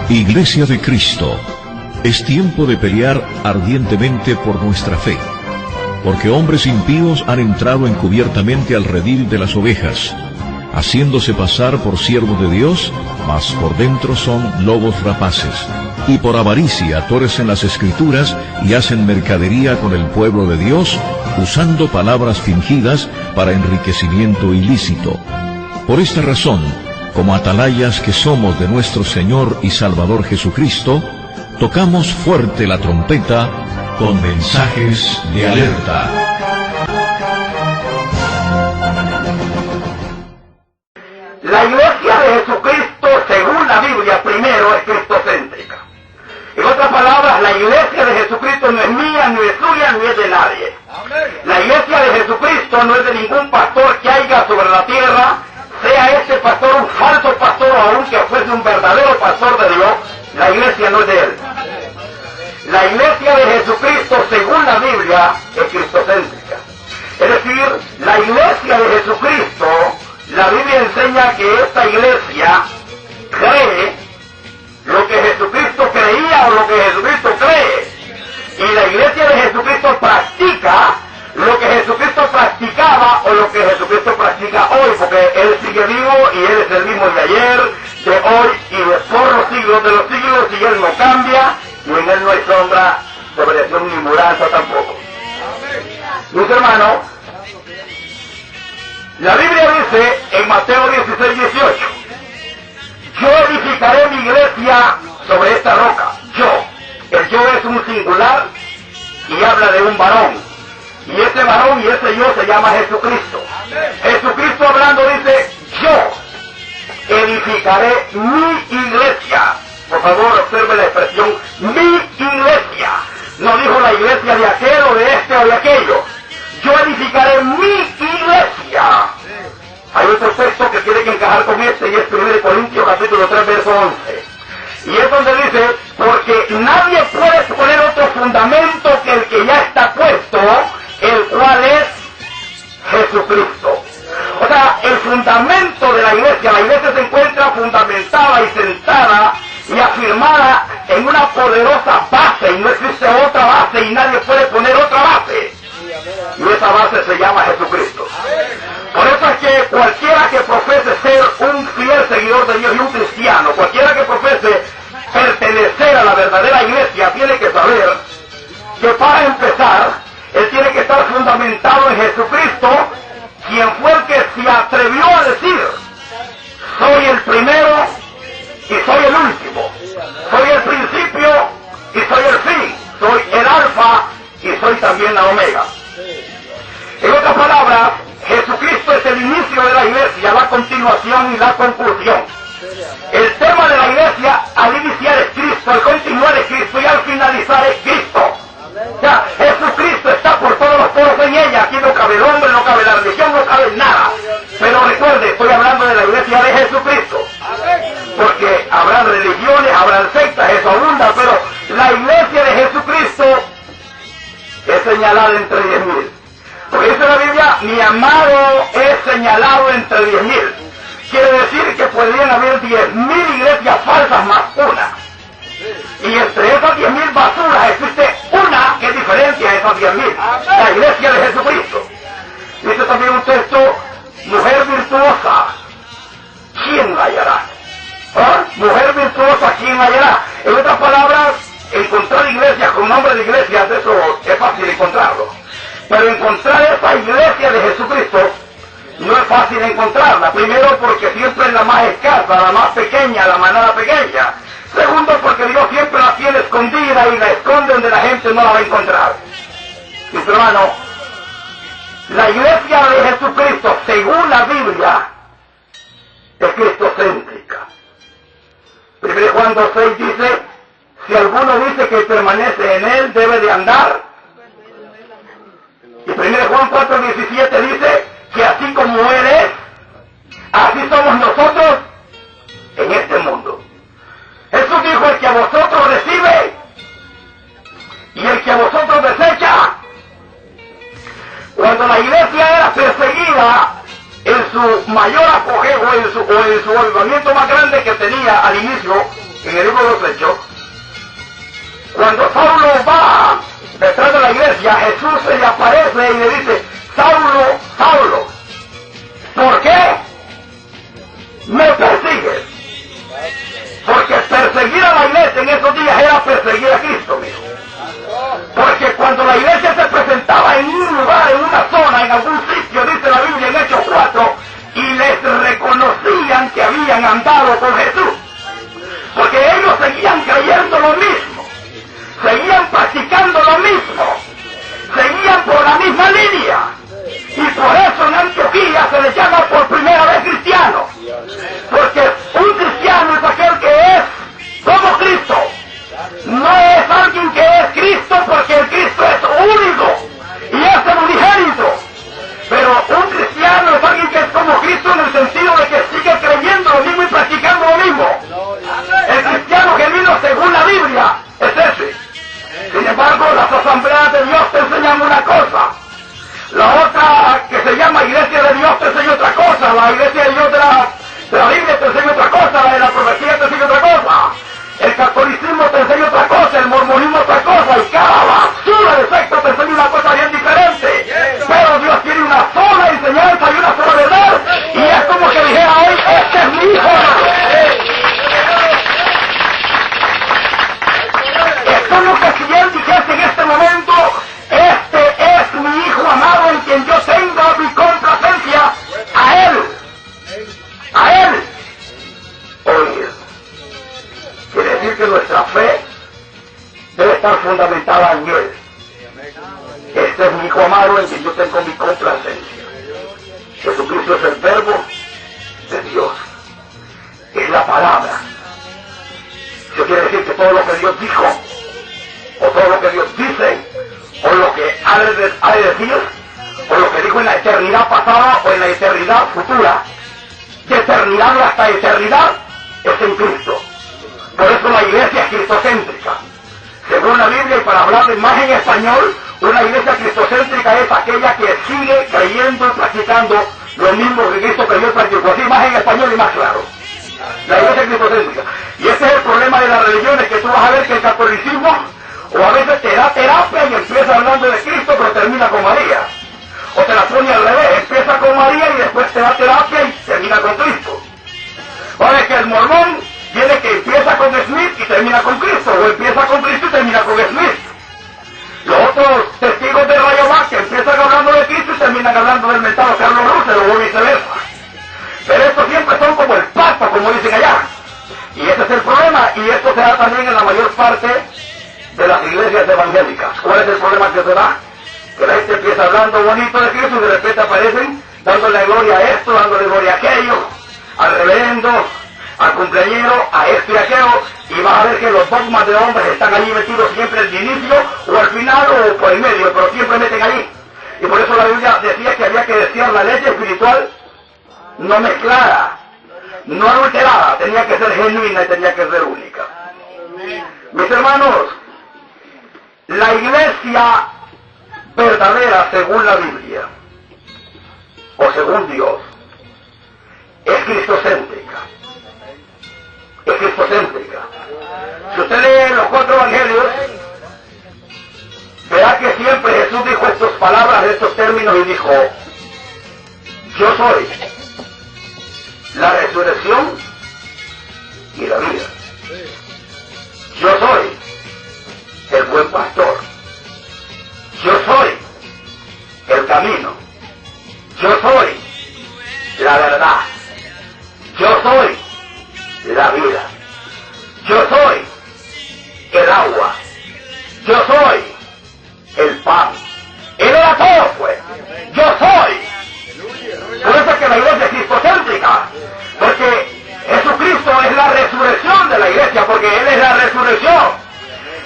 Iglesia de Cristo, es tiempo de pelear ardientemente por nuestra fe, porque hombres impíos han entrado encubiertamente al redil de las ovejas, haciéndose pasar por siervos de Dios, mas por dentro son lobos rapaces, y por avaricia tuercen las Escrituras y hacen mercadería con el pueblo de Dios, usando palabras fingidas para enriquecimiento ilícito. Por esta razón, como atalayas que somos de nuestro Señor y Salvador Jesucristo, tocamos fuerte la trompeta con mensajes de alerta. La Iglesia de Jesucristo, según la Biblia, primero es cristocéntrica. En otras palabras, la Iglesia de Jesucristo no es mía, ni es suya, ni es de nadie. La Iglesia de Jesucristo no es de ningún pastor que haya sobre la tierra, sea este pastor un falso pastor o aún que fuese un verdadero pastor de Dios. La Iglesia no es de él. La Iglesia de Jesucristo, según la Biblia, es cristocéntrica. Es decir, la Iglesia de Jesucristo, la Biblia enseña que esta Iglesia cree lo que Jesucristo creía o lo que Jesucristo cree. Y la Iglesia de Jesucristo practica lo que Jesucristo practicaba o lo que Jesucristo practica hoy, porque Él sigue vivo y Él es el mismo de ayer, de hoy y de por los siglos de los siglos, y Él no cambia, y en Él no hay sombra de variación ni mudanza tampoco. Mis hermanos, la Biblia dice en Mateo 16:18, yo edificaré mi iglesia sobre esta roca. El yo es un singular y habla de un varón. Y ese varón y ese yo se llama Jesucristo. Jesucristo hablando dice, yo edificaré mi iglesia. Por favor, observe la expresión, mi iglesia. No dijo la iglesia de aquel o de este o de aquello. Yo edificaré mi iglesia. Hay otro texto que tiene que encajar con este y es 1 Corintios capítulo 3, verso 11. Y es donde dice, porque nadie puede poner otro fundamento que el que ya está puesto, el cual es Jesucristo. O sea, el fundamento de la iglesia se encuentra fundamentada y sentada y afirmada en una poderosa base, y no existe otra base y nadie puede poner otra base. Y esa base se llama Jesucristo. Por eso es que cualquiera que profese ser un fiel seguidor de Dios y un cristiano, cualquiera que profese pertenecer a la verdadera iglesia, tiene que saber que para empezar, él tiene que estar fundamentado en Jesucristo, quien fue el que se atrevió a decir, soy el primero y soy el último, soy el principio y soy el fin, soy el alfa y soy también la omega. En otras palabras, Jesucristo es el inicio de la iglesia, la continuación y la conclusión. El tema de la iglesia al iniciar es Cristo, al continuar es Cristo y al finalizar es Cristo. Ya, Jesucristo está por todos los poros en ella. Aquí no cabe el hombre, no cabe la religión, no cabe nada. Pero recuerde, estoy hablando de la iglesia de Jesucristo. Porque habrán religiones, habrán sectas, eso abunda, pero la iglesia de Jesucristo es señalada entre 10.000. Porque dice la Biblia, mi amado es señalado entre 10.000. Quiere decir que podrían haber 10.000 iglesias falsas más una. Y entre esas 10.000 basuras existe una que es diferente a esas 10.000. La iglesia de Jesucristo. Dice también un texto, mujer virtuosa, ¿quién la hallará? ¿Ah? Mujer virtuosa, ¿quién la hallará? En otras palabras, encontrar iglesias con nombre de iglesias, eso es fácil encontrarlo. Pero encontrar esa iglesia de Jesucristo no es fácil encontrarla. Primero porque siempre es la más escasa, la más pequeña, la manada pequeña. Segundo porque Dios siempre la tiene escondida y la esconde donde la gente no la va a encontrar. Mis hermanos, la iglesia de Jesucristo, según la Biblia, es cristocéntrica. 1 Juan 2:6 dice, si alguno dice que permanece en él, debe de andar. Y 1 Juan 4:17 dice que así como él es, así somos nosotros en este mundo. Jesús dijo, el que a vosotros recibe y el que a vosotros desecha, cuando la iglesia era perseguida en su mayor apogeo o en su avivamiento más grande que tenía al inicio, en el libro de los Hechos, cuando Saulo va detrás de la iglesia, Jesús se le aparece y le dice: Saulo, Saulo, ¿por qué me persigues? Porque perseguir a la iglesia en esos días era perseguir a Cristo mismo. Porque cuando la iglesia se presentaba en un lugar, en una zona, en algún sitio, dice la Biblia en Hechos 4, y les reconocían que habían andado con Jesús. Porque ellos seguían creyendo lo mismo, seguían practicando lo mismo, seguían por la misma línea. Y por eso en Antioquía se les llama por primera vez cristiano. Porque un cristiano es aquel que es como Cristo. No es alguien que es Cristo, porque el Cristo es único y es el unigénito. Pero un cristiano es alguien que es como Cristo en el sentido de que sigue creyendo lo mismo y practicando lo mismo. El cristiano genuino según la Biblia es ese. Sin embargo, las asambleas de Dios te enseñan una cosa. La otra, que se llama Iglesia de Dios, te enseña otra cosa. La Iglesia de Dios de la Biblia te enseña otra cosa. La de la profecía te enseña otra cosa. El catolicismo te enseña otra cosa. El mormonismo otra cosa. Y cada basura de secta te enseña una cosa bien diferente. Pero Dios tiene una sola enseñanza y una sola verdad. Y es como que dijera hoy: este es mi hijo. Es como que si él dijese en este momento: este es mi hijo amado en quien yo tengo mi complacencia. A él. A él. Oír. Quiere decir que nuestra fe debe estar fundamentada en él. Este es mi hijo amado en quien yo tengo mi complacencia. Jesucristo es el verbo de Dios. Es la palabra. Eso quiere decir que todo lo que Dios dijo, o todo lo que Dios dice, o lo que ha de decir, o lo que dijo en la eternidad pasada o en la eternidad futura, de eternidad hasta eternidad, es en Cristo. Por eso la iglesia es cristocéntrica. Según la Biblia, y para hablar más en español, una iglesia cristocéntrica es aquella que sigue creyendo y practicando lo mismo que Cristo creyó y practicó. Así más en español y más claro. La iglesia es cristocéntrica. Y ese es el problema de las religiones, que tú vas a ver que el catolicismo o a veces te da terapia y empieza hablando de Cristo pero termina con María. O te la pone al revés, empieza con María y después te da terapia y termina con Cristo. O es que el mormón tiene que empieza con Smith y termina con Cristo, o empieza con Cristo y termina con Smith. Los otros testigos de Rayovac que empiezan hablando de Cristo y terminan hablando del mentado Carlos Russell o viceversa. Pero estos siempre son como el pasto, como dicen allá. Y ese es el problema, y esto se da también en la mayor parte de las iglesias evangélicas. ¿Cuál es el problema que se da? Que la gente empieza hablando bonito de Cristo y de repente aparecen dándole gloria a esto, dándole gloria a aquello, al reverendo, al cumpleañero, a esto y a aquello, y vas a ver que los dogmas de hombres están allí metidos siempre al inicio, o al final, o por el medio, pero siempre meten allí. Y por eso la Biblia decía que había que decir la leche espiritual no mezclada, no adulterada, tenía que ser genuina y tenía que ser única. Mis hermanos, la iglesia verdadera según la Biblia, o según Dios, es cristocéntrica. Es cristocéntrica. Si usted lee los 4 evangelios, verá que siempre Jesús dijo estas palabras, estos términos, y dijo: yo soy la resurrección y la vida. Yo soy el buen pastor. Yo soy el camino. Yo soy la verdad. Yo soy la vida. Yo soy el agua. Yo soy el pan. Él era todo, pues. Yo soy. Por eso es que la iglesia es cristocéntrica. Porque Jesucristo es la resurrección de la iglesia, porque Él es la resurrección.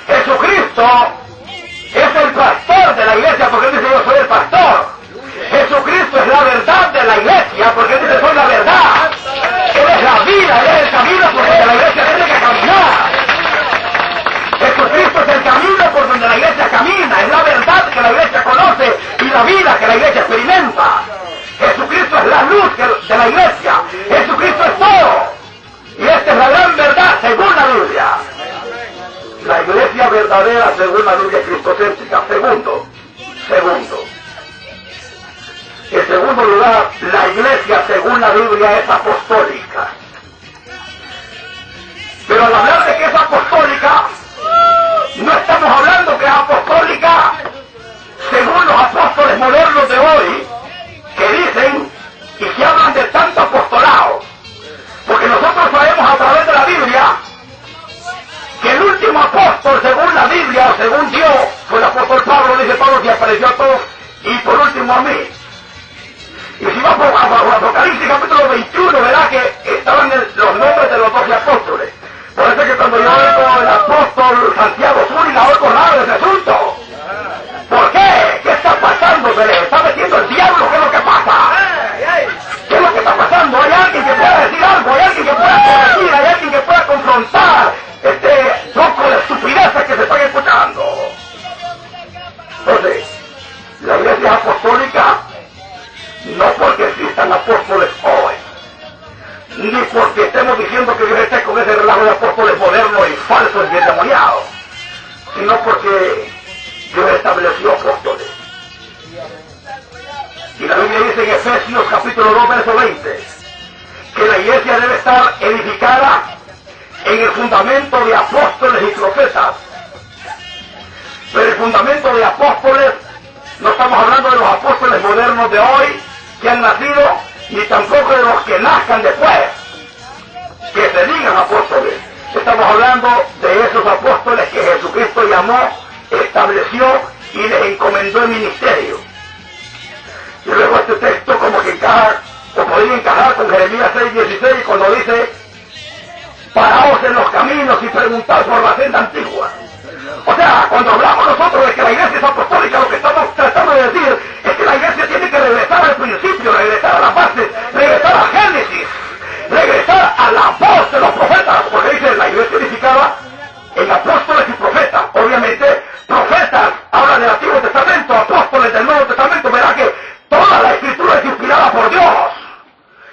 Jesucristo es el pastor de la iglesia, porque Él dice: yo soy el pastor. Jesucristo es la verdad de la iglesia, porque Él dice: soy la verdad. Él es la vida, Él es el camino por donde la iglesia tiene que caminar. Jesucristo es el camino por donde la iglesia camina, es la verdad que la iglesia conoce y la vida que la iglesia experimenta. la iglesia según la Biblia es apostólica. Pero al hablar de que es apostólica, no estamos hablando que es apostólica según los apóstoles modernos de hoy, que dicen y que hablan de tanto apostolado. Porque nosotros sabemos a través de la Biblia que el último apóstol según la Biblia o según Dios fue el apóstol Pablo, dice Pablo, que apareció a todos y por último a mí. Y si vamos a Apocalipsis capítulo 21, verá que estaban los nombres de los 12 apóstoles. Por eso es que cuando yo oigo el apóstol Santiago Zúñiga, oigo nada de ese asunto. ¿Por qué? ¿Qué está pasando? ¿Se les está metiendo el diablo? ¿Qué es lo que pasa? ¿Qué es lo que está pasando? ¿Hay alguien que pueda decir algo? ¿Hay alguien que pueda corregir? ¿Hay alguien que pueda confrontar este poco de estupideces que se están escuchando? Entonces, la iglesia es apostólica no porque existan apóstoles hoy, ni porque estemos diciendo que Dios esté con ese relajo de apóstoles modernos y falsos y endemoniados, sino porque Dios estableció apóstoles. Y la Biblia dice en Efesios capítulo 2 verso 20 que la iglesia debe estar edificada en el fundamento de apóstoles y profetas. Pero el fundamento de apóstoles, no estamos hablando de los apóstoles modernos de hoy que han nacido, ni tampoco de los que nazcan después, que se digan apóstoles. Estamos hablando de esos apóstoles que Jesucristo llamó, estableció y les encomendó el ministerio. Y luego este texto como que encaja, o podría encajar con Jeremías 6:16 cuando dice: paraos en los caminos y preguntad por la senda antigua. O sea, cuando hablamos nosotros de que la iglesia es apostólica, lo que estamos tratando de decir es que la iglesia tiene que regresar al principio, regresar a la base, regresar a Génesis, regresar a la voz de los profetas, porque dice la iglesia edificada en apóstoles y profetas. Obviamente, profetas hablan del Antiguo Testamento, apóstoles del Nuevo Testamento. Verá que toda la escritura es inspirada por Dios.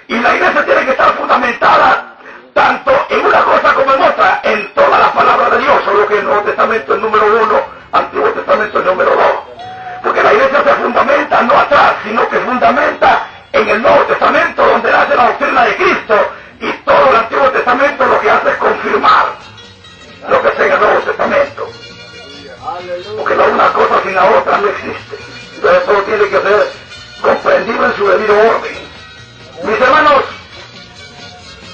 Y la iglesia tiene que estar fundamentada tanto en una cosa como en otra, en toda la palabra de Dios, solo que el Nuevo Testamento es número 1, Antiguo Testamento es número 2. Porque la iglesia se fundamenta no atrás, sino que fundamenta en el Nuevo Testamento, donde nace la doctrina de Cristo, y todo el Antiguo Testamento lo que hace es confirmar lo que está en el Nuevo Testamento. Porque la una cosa sin la otra no existe. Entonces todo tiene que ser comprendido en su debido orden. Mis hermanos,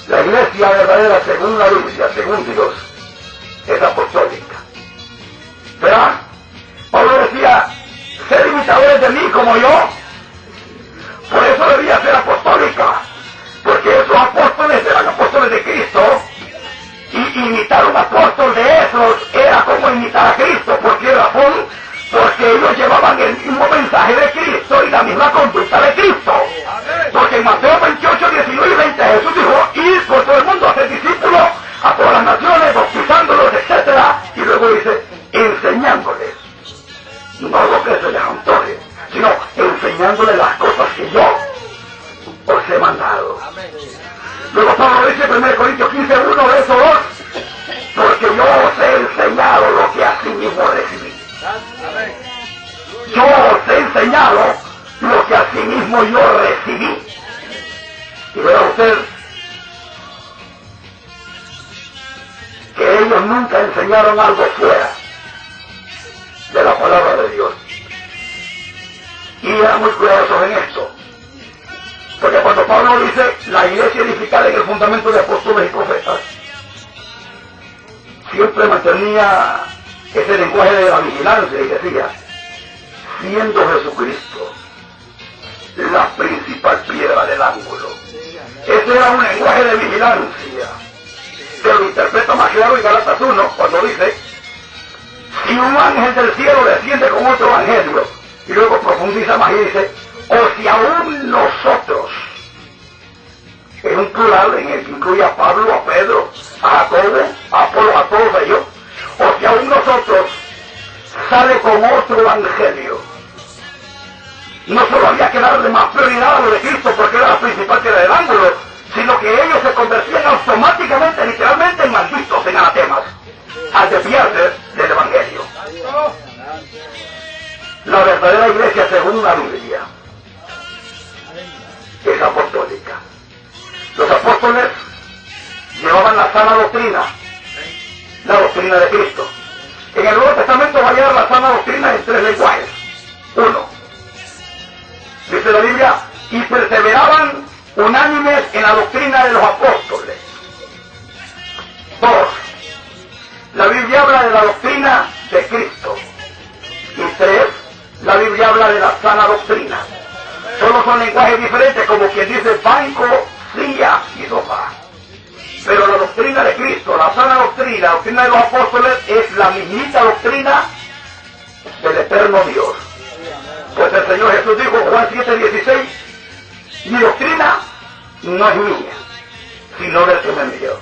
la iglesia verdadera según la Biblia, según Dios, es apostólica. ¿Verdad? Pablo decía: sed imitadores de mí como yo. Por eso debía ser apostólica, porque esos apóstoles eran apóstoles de Cristo, y imitar un apóstol de esos era como imitar a Cristo. ¿Por qué razón? Porque ellos llevaban el mismo mensaje de Cristo y la misma conducta de Cristo. Porque en Mateo 28, 19 y 20 Jesús dijo: id por todo el mundo, hacer discípulos a todas las naciones, bautizándolos, etc. Y luego dice: enseñándoles, no lo que se les antoje, sino enseñándoles las cosas que yo os he mandado. Luego Pablo dice en 1 Corintios 15, 1, verso 2: porque yo os he enseñado lo que así mismo recibí. Yo os he enseñado lo que así mismo yo recibí. Y vea usted que ellos nunca enseñaron algo fuera de la palabra de Dios. Y eran muy cuidadosos en esto. Porque cuando Pablo dice la iglesia edificada en el fundamento de apóstoles y profetas, siempre mantenía ese lenguaje de la vigilancia y decía: siendo Jesucristo la principal piedra del ángulo. Ese era un lenguaje de vigilancia que lo interpreta más claro en Gálatas 1 cuando dice: si un ángel del cielo desciende con otro evangelio, y luego profundiza más y dice: o si aún nosotros, es un plural en el que incluye a Pablo, a Pedro, a Jacobo, a Apolo, a todos ellos, o si aún nosotros sale con otro evangelio. No solo había que darle más prioridad a lo de Cristo porque era la principal piedra del ángulo, sino que ellos se convertían automáticamente, literalmente, en malditos, en anatemas, al desviarse del evangelio. La verdadera iglesia según la Biblia es apostólica. Los apóstoles llevaban la sana doctrina, la doctrina de Cristo. En el Nuevo Testamento va a llevar la sana doctrina en 3 lenguajes. 1. Dice la Biblia, y perseveraban unánimes en la doctrina de los apóstoles. 2. La Biblia habla de la doctrina de Cristo. Y 3. La Biblia habla de la sana doctrina. Solo son lenguajes diferentes, como quien dice banco, silla y sofá. Pero la doctrina de Cristo, la sana doctrina, la doctrina de los apóstoles, es la mismita doctrina del eterno Dios. Pues el Señor Jesús dijo, Juan 7:16, mi doctrina no es mía, sino del que me envió.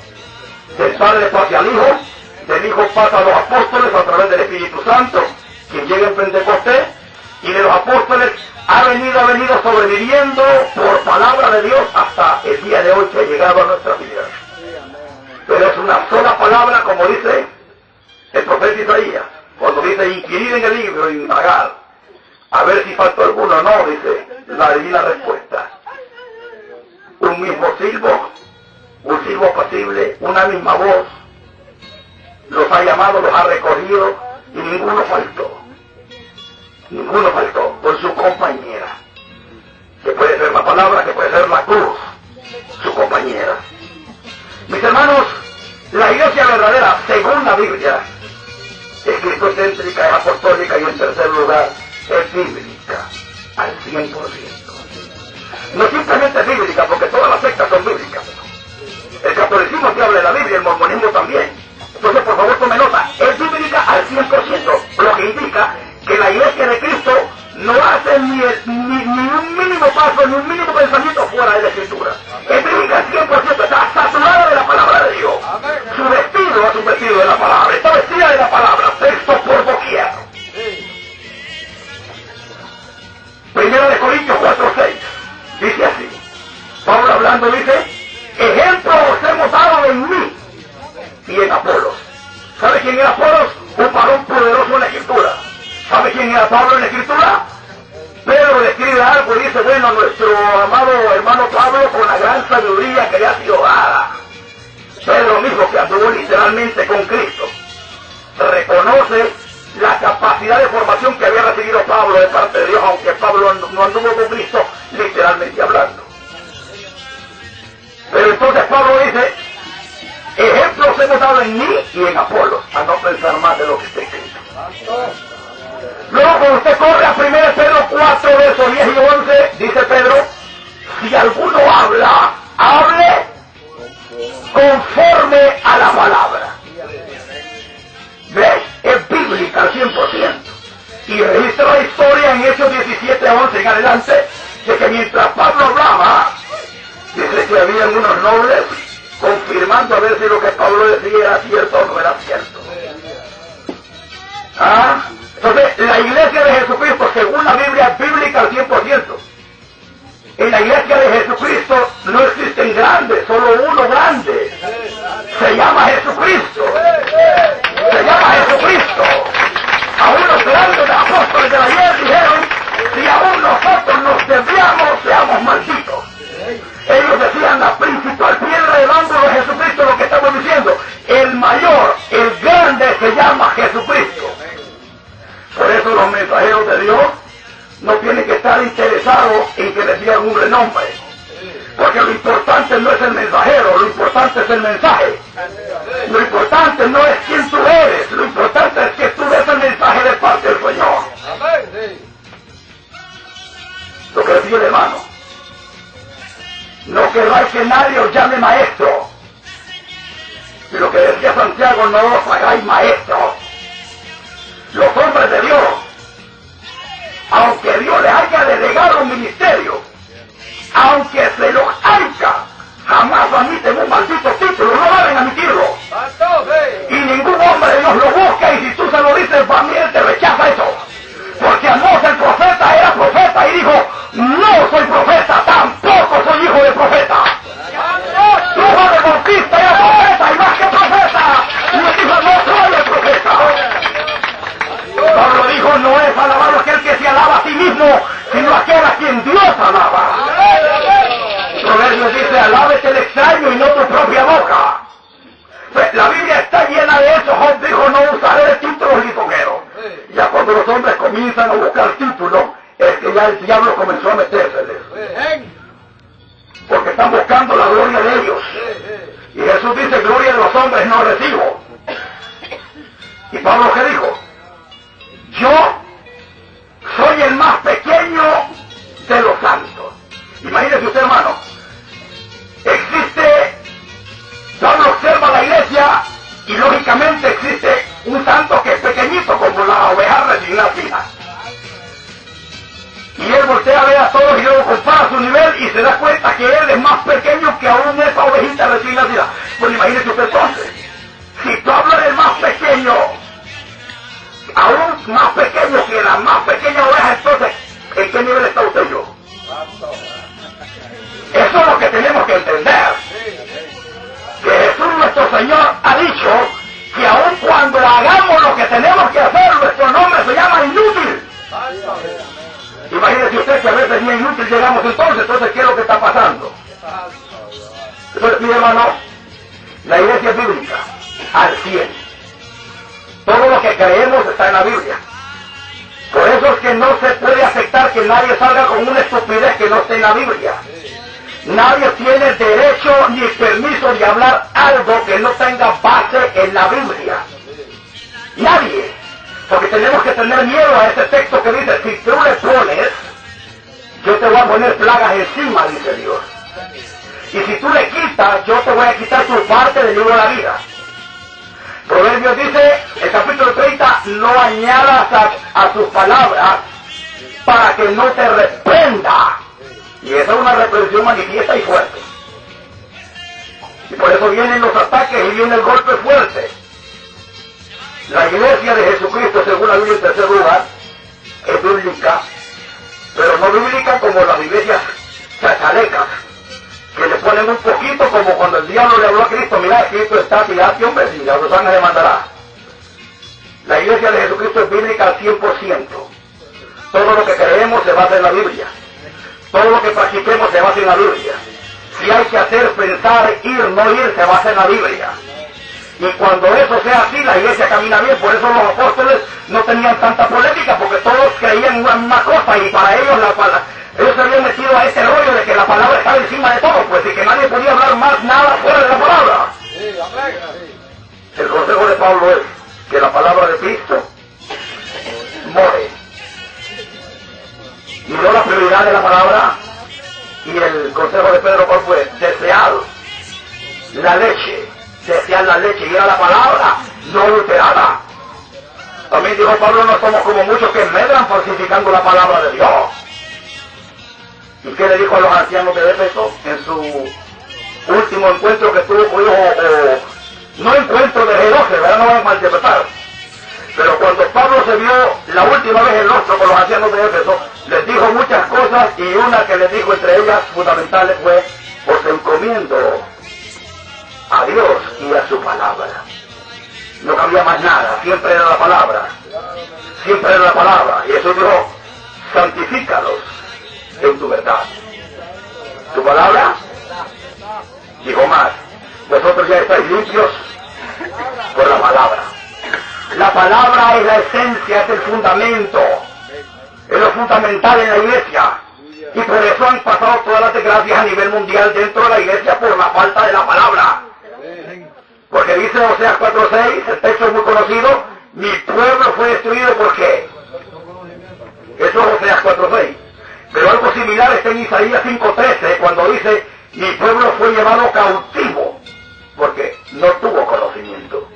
Del Padre pasa al Hijo, del Hijo pasa a los apóstoles a través del Espíritu Santo, quien llega en Pentecostés, y de los apóstoles ha venido sobreviviendo por palabra de Dios hasta el día de hoy que ha llegado a nuestra vida. Pero es una sola palabra, como dice el profeta Isaías, cuando dice inquirir en el libro, indagar, a ver si faltó alguno. No, dice la divina respuesta. Un mismo silbo, un silbo apacible, una misma voz, los ha llamado, los ha recogido, y ninguno faltó. Ninguno faltó, con su compañera, que puede ser la palabra, que puede ser la cruz, su compañera. Mis hermanos, la iglesia verdadera, según la Biblia, es cristocéntrica, es apostólica y en tercer lugar, es bíblica, al 100%. No simplemente es bíblica, porque todas las sectas son bíblicas. El catolicismo te habla de la Biblia, el mormonismo también. Entonces, por favor, tome nota, es bíblica al 100%, lo que indica que la iglesia de Cristo no hace ni un mínimo paso, ni un mínimo pensamiento fuera de la Escritura. Es bíblica al 100%, está saturada de la palabra de Dios. Su vestido es un vestido de la palabra, está vestida de la palabra, texto por doquier. Primera de Corintios 4:6, dice así, Pablo hablando dice, ejemplo os hemos dado en mí y en Apolos. ¿Sabe quién era Apolos? Un varón poderoso en la Escritura. ¿Sabe quién era Pablo en la Escritura? Pedro describe algo y dice, bueno, nuestro amado hermano Pablo, con la gran sabiduría que le ha sido dada. Pedro mismo, que anduvo literalmente con Cristo, reconoce la capacidad de formación que había recibido Pablo de parte de Dios, aunque Pablo no anduvo con Cristo, literalmente hablando. Pero entonces Pablo dice, ejemplos hemos dado en mí y en Apolos, a no pensar más de lo que está escrito. Luego, cuando usted corre a 1 Pedro 4, versos 10 y 11, dice Pedro, si alguno habla, hable conforme a la palabra. ¿Ves? Es bíblica al 100%. Y registra la historia en Hechos 17 a 11 en adelante, de que mientras Pablo hablaba, dice que habían unos nobles confirmando a ver si lo que Pablo decía era cierto o no era cierto. ¿Ah? Entonces, la iglesia de Jesucristo, según la Biblia, es bíblica al 100%. En la iglesia de Jesucristo no existen grandes, solo uno grande. Se llama Jesucristo. Se llama Jesucristo. Aún los grandes apóstoles de la ayer dijeron, si aún nosotros nos desviamos, seamos malditos. Ellos decían, la principal piedra del ángulo de Jesucristo, lo que estamos diciendo, el mayor, el grande se llama Jesucristo. Por eso los mensajeros de Dios no tienen que estar interesados en que les digan un renombre. Porque lo importante no es el mensajero, lo importante es el mensaje. Lo importante no es quién tú eres, lo importante es que tú des el mensaje de parte del Señor. Lo que decía el hermano, no querráis que nadie os llame maestro. Y lo que decía Santiago, no os hagáis maestros. Los hombres de Dios, aunque Dios les haya delegado un ministerio, aunque se los haya, jamás admiten un maldito título, no deben admitirlo. Y ningún hombre de Dios lo busca, y si tú se lo dices, también te rechaza eso. Porque Amós el profeta era profeta y dijo, no soy profeta, tampoco soy hijo de profeta. Tu Juan el Bautista era profeta y más que profeta, y él dijo, no soy el profeta. Pablo dijo, no es alabado aquel que se alaba a sí mismo, sino aquel a quien Dios alaba. ya el diablo comenzó a metérseles. Porque están buscando la gloria de ellos. Y Jesús dice, gloria de los hombres no recibo. Y Pablo, ¿qué dijo? Yo soy el más pequeño de los santos. Imagínese usted, hermano. Pablo observa la iglesia y lógicamente existe un santo que es pequeñito como la oveja recién nacida. Y él voltea a ver a todos y luego compara su nivel y se da cuenta que él es más pequeño que aún esa ovejita recién nacida. Pues imagínese usted entonces, si Pablo es el más pequeño, aún más pequeño que la más pequeña oveja, entonces, ¿en qué nivel está usted y yo? Eso es lo que tenemos que entender. Que Jesús nuestro Señor ha dicho que aun cuando hagamos lo que tenemos que hacer, nuestro nombre se llama inútil. Imagínese usted que a veces ni inútil llegamos entonces, ¿qué es lo que está pasando? Entonces, mi hermano, la iglesia es bíblica, al 100. Todo lo que creemos está en la Biblia. Por eso es que no se puede aceptar que nadie salga con una estupidez que no esté en la Biblia. Nadie tiene derecho ni permiso de hablar algo que no tenga base en la Biblia. Nadie. Porque tenemos que tener miedo a ese texto que dice, si tú le pones, yo te voy a poner plagas encima, dice Dios. Y si tú le quitas, yo te voy a quitar tu parte del libro de la vida. Proverbios dice, el capítulo 30, no añadas a sus palabras para que no te reprenda. Y esa es una reprensión manifiesta y fuerte. Y por eso vienen los ataques y viene el golpe fuerte. La iglesia de Jesucristo, según la Biblia en tercer lugar, es bíblica, pero no bíblica como las iglesias chachalecas, que le ponen un poquito como cuando el diablo le habló a Cristo, mira, Cristo está, tirate, hombre, si a los ángeles mandará. La iglesia de Jesucristo es bíblica al 100%. Todo lo que creemos se basa en la Biblia. Todo lo que practiquemos se basa en la Biblia. Si hay que hacer, pensar, ir, no ir, se basa en la Biblia. Y cuando eso sea así, la iglesia camina bien. Por eso los apóstoles no tenían tanta polémica, porque todos creían en una misma cosa y para ellos ellos se habían metido a este rollo de que la palabra estaba encima de todo, pues, y que nadie podía hablar más nada fuera de la palabra. El consejo de Pablo es que la palabra de Cristo more. Y no la prioridad de la palabra. Y el consejo de Pedro, ¿cuál fue? Desear la leche. Desear la leche. Y era la palabra no adulterada. También dijo Pablo, no somos como muchos que medran falsificando la palabra de Dios. ¿Y qué le dijo a los ancianos de Éfeso en su último encuentro que tuvo con ellos? No encuentro de G12, ¿verdad? No van a malinterpretar. Pero cuando Pablo se vio la última vez el rostro con los ancianos de Éfeso, les dijo muchas cosas y una que les dijo entre ellas fundamentales fue, os encomiendo a Dios y a su palabra. No cabía más nada, siempre era la palabra. Siempre era la palabra. Y eso dijo, santifícalos en tu verdad. Tu palabra, dijo más, vosotros ya estáis limpios por la palabra. La palabra es la esencia, es el fundamento, es lo fundamental en la iglesia. Y por eso han pasado todas las desgracias a nivel mundial dentro de la iglesia por la falta de la palabra. Porque dice Oseas 4:6, el texto es muy conocido, mi pueblo fue destruido ¿por qué? Eso es Oseas 4:6. Pero algo similar está en Isaías 5:13, cuando dice, mi pueblo fue llevado cautivo, porque no tuvo conocimiento.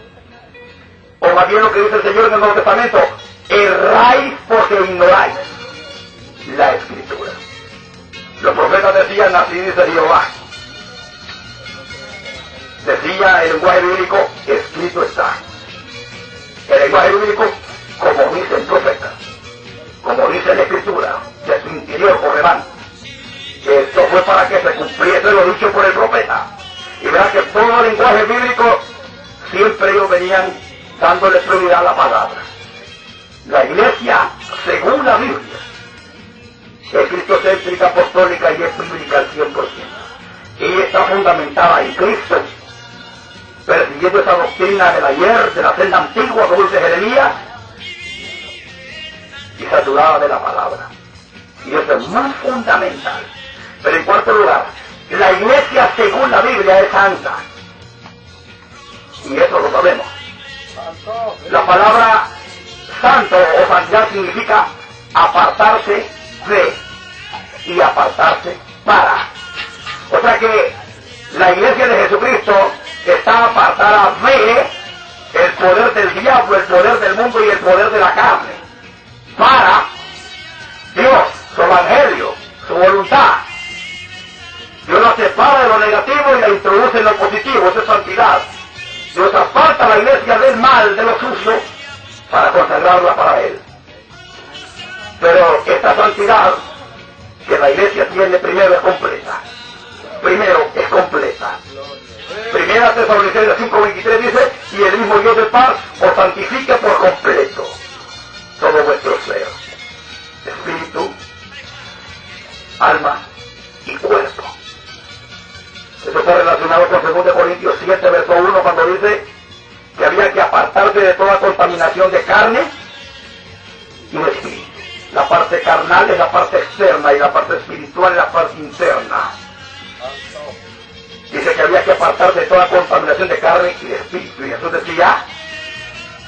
O más bien lo que dice el Señor en el Nuevo Testamento, erráis porque ignoráis la Escritura. Los profetas decían, así dice Jehová. Decía el lenguaje bíblico, escrito está. El lenguaje bíblico, como dice el profeta, como dice la Escritura, de su interior correrán. Esto fue para que se cumpliese lo dicho por el profeta. Y verán que todo el lenguaje bíblico, siempre ellos venían dándole prioridad a la palabra. La iglesia, según la Biblia, es cristocéntrica, apostólica y es bíblica al 100%. Y está fundamentada en Cristo, persiguiendo esa doctrina del ayer, de la senda antigua, como dice Jeremías, y saturada de la palabra. Y eso es más fundamental. Pero en cuarto lugar, la iglesia según la Biblia es santa. Y eso lo sabemos. La palabra santo o santidad significa apartarse de y apartarse para. O sea que la iglesia de Jesucristo está apartada de el poder del diablo, el poder del mundo y el poder de la carne, para Dios, su evangelio, su voluntad. Dios la separa de lo negativo y la introduce en lo positivo, eso es santidad. Dios aparta a la iglesia del mal, de lo sucio, para consagrarla para Él. Pero esta santidad que la iglesia tiene primero es completa. Primero es completa. Primera Tesalonicenses 5:23 dice, y el mismo Dios de paz os santifique por completo todo vuestro ser, espíritu, alma y cuerpo. Eso está relacionado con 2 Corintios 7, verso 1, cuando dice que había que apartarse de toda contaminación de carne y de espíritu. La parte carnal es la parte externa y la parte espiritual es la parte interna. Dice que había que apartarse de toda contaminación de carne y de espíritu. Y Jesús decía,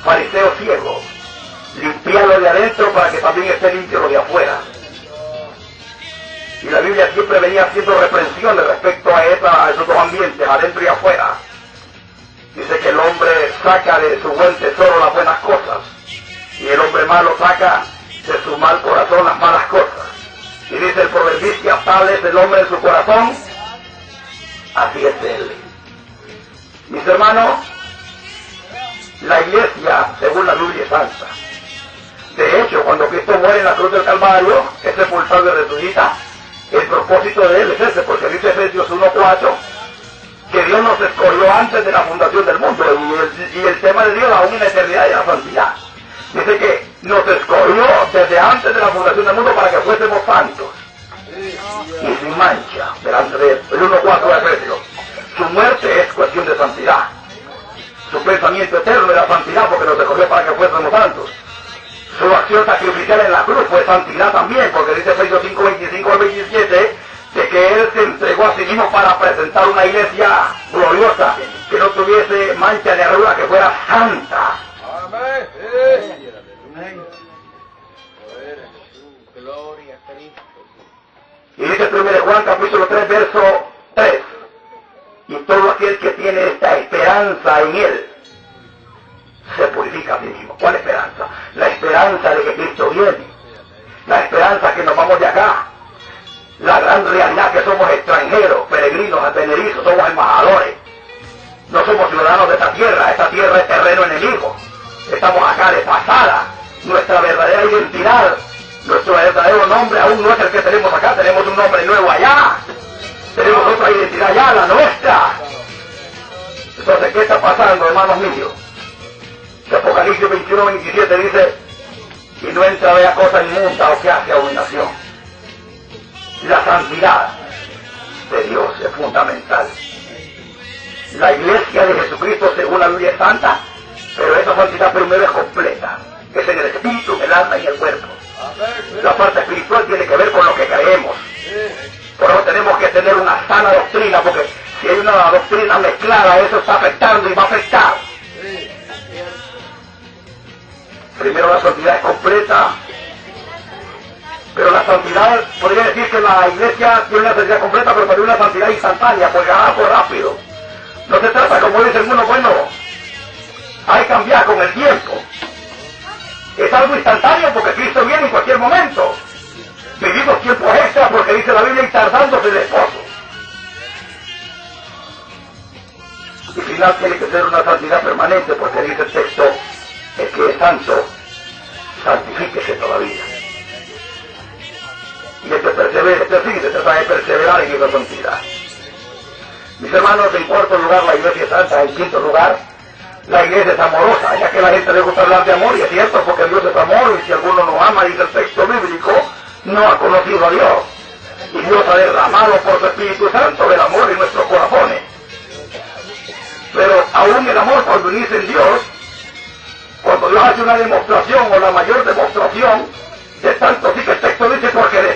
fariseo ciego, limpialo de adentro para que también esté limpio lo de afuera. Y la Biblia siempre venía haciendo reprensiones respecto a esos dos ambientes, adentro y afuera. Dice que el hombre saca de su buen tesoro las buenas cosas, y el hombre malo saca de su mal corazón las malas cosas. Y dice el proverbista, tal es el hombre en su corazón, así es él. Mis hermanos, la iglesia, según la Biblia, es santa. De hecho, cuando Cristo muere en la cruz del Calvario, es sepultado y resucita, el propósito de él es ese, porque dice Efesios 1:4, que Dios nos escogió antes de la fundación del mundo, y el tema de Dios aún en la eternidad y la santidad. Dice que nos escogió desde antes de la fundación del mundo para que fuésemos santos y sin mancha delante de él. El 1:4 de Efesios. Su muerte es cuestión de santidad. Su pensamiento eterno era santidad porque nos escogió para que fuésemos santos. Su acción sacrificial en la cruz fue santidad también, porque dice Efesios 5:25 al 27, de que Él se entregó a sí mismo para presentar una iglesia gloriosa, que no tuviese mancha ni arruga, que fuera santa. Amén. Gloria a Cristo. Y dice 1 Juan capítulo 3, verso 3, y todo aquel que tiene esta esperanza en Él, se purifica a sí mismo. ¿Cuál esperanza? La esperanza de que Cristo viene. La esperanza que nos vamos de acá. La gran realidad que somos extranjeros, peregrinos, advenedizos, somos embajadores. No somos ciudadanos de esta tierra es terreno enemigo. Estamos acá de pasada. Nuestra verdadera identidad, nuestro verdadero nombre aún no es el que tenemos acá, tenemos un nombre nuevo allá. Tenemos otra identidad allá, la nuestra. Entonces, ¿qué está pasando, hermanos míos? Apocalipsis 21:27 dice, y no entra a cosa inmunda o que hace abominación. La santidad de Dios es fundamental. La iglesia de Jesucristo según la Biblia es santa, pero esa santidad primero es completa, es en el espíritu, en el alma y en el cuerpo. La parte espiritual tiene que ver con lo que creemos. Por eso tenemos que tener una sana doctrina, porque si hay una doctrina mezclada, eso está afectando y va a afectar. Primero la santidad es completa, pero la santidad, podría decir que la iglesia tiene una santidad completa, pero también una santidad instantánea, pues por rápido. No se trata, como dice el mundo, bueno, hay que cambiar con el tiempo. Es algo instantáneo porque Cristo viene en cualquier momento. Vivimos tiempos extra porque dice la Biblia, y tardándose el esposo. Y al final tiene que ser una santidad permanente, porque dice el texto, el que es santo, santifíquese todavía. Y el que persevere, se trata de perseverar en esa santidad. Mis hermanos, en cuarto lugar, la iglesia es santa. En quinto lugar, la iglesia es amorosa, ya que a la gente le gusta hablar de amor, y es cierto, porque Dios es amor, y si alguno no ama, dice el texto bíblico, no ha conocido a Dios. Y Dios ha derramado por su Espíritu Santo el amor en nuestros corazones. Pero aún el amor, cuando dice en Dios, cuando Dios hace una demostración, o la mayor demostración, de tanto sí que el texto dice, porque de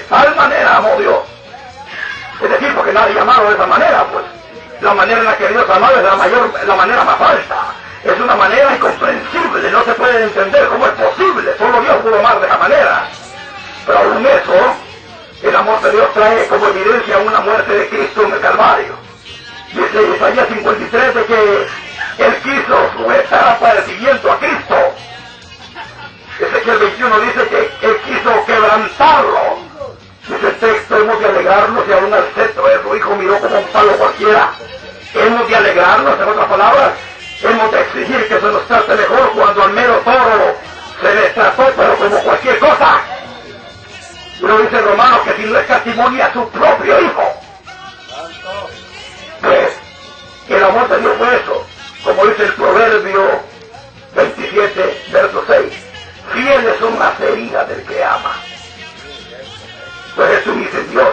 la manera en la que Dios amaba es la manera más falsa. Es una manera incomprensible, no se puede entender cómo es posible, solo Dios pudo amar de esa manera. Pero aún eso, el amor de Dios trae como evidencia una muerte de Cristo en el Calvario. Dice Isaías 53 de que Él quiso sujetar a padecimiento a Cristo. Ezequiel 21 dice que Él quiso quebrantarlo. Dice el texto, hemos de alegrarnos y aún al cetro de su hijo miró como un palo cualquiera. Hemos de alegrarnos, en otras palabras, hemos de exigir que se nos trate mejor cuando al mero toro se le trató, pero como cualquier cosa. Uno dice en Romanos que si no escatimonia a su propio hijo. Pues, el amor de Dios fue eso, como dice el Proverbio 27, verso 6. Fieles son las heridas del que ama. Pues eso dice Dios.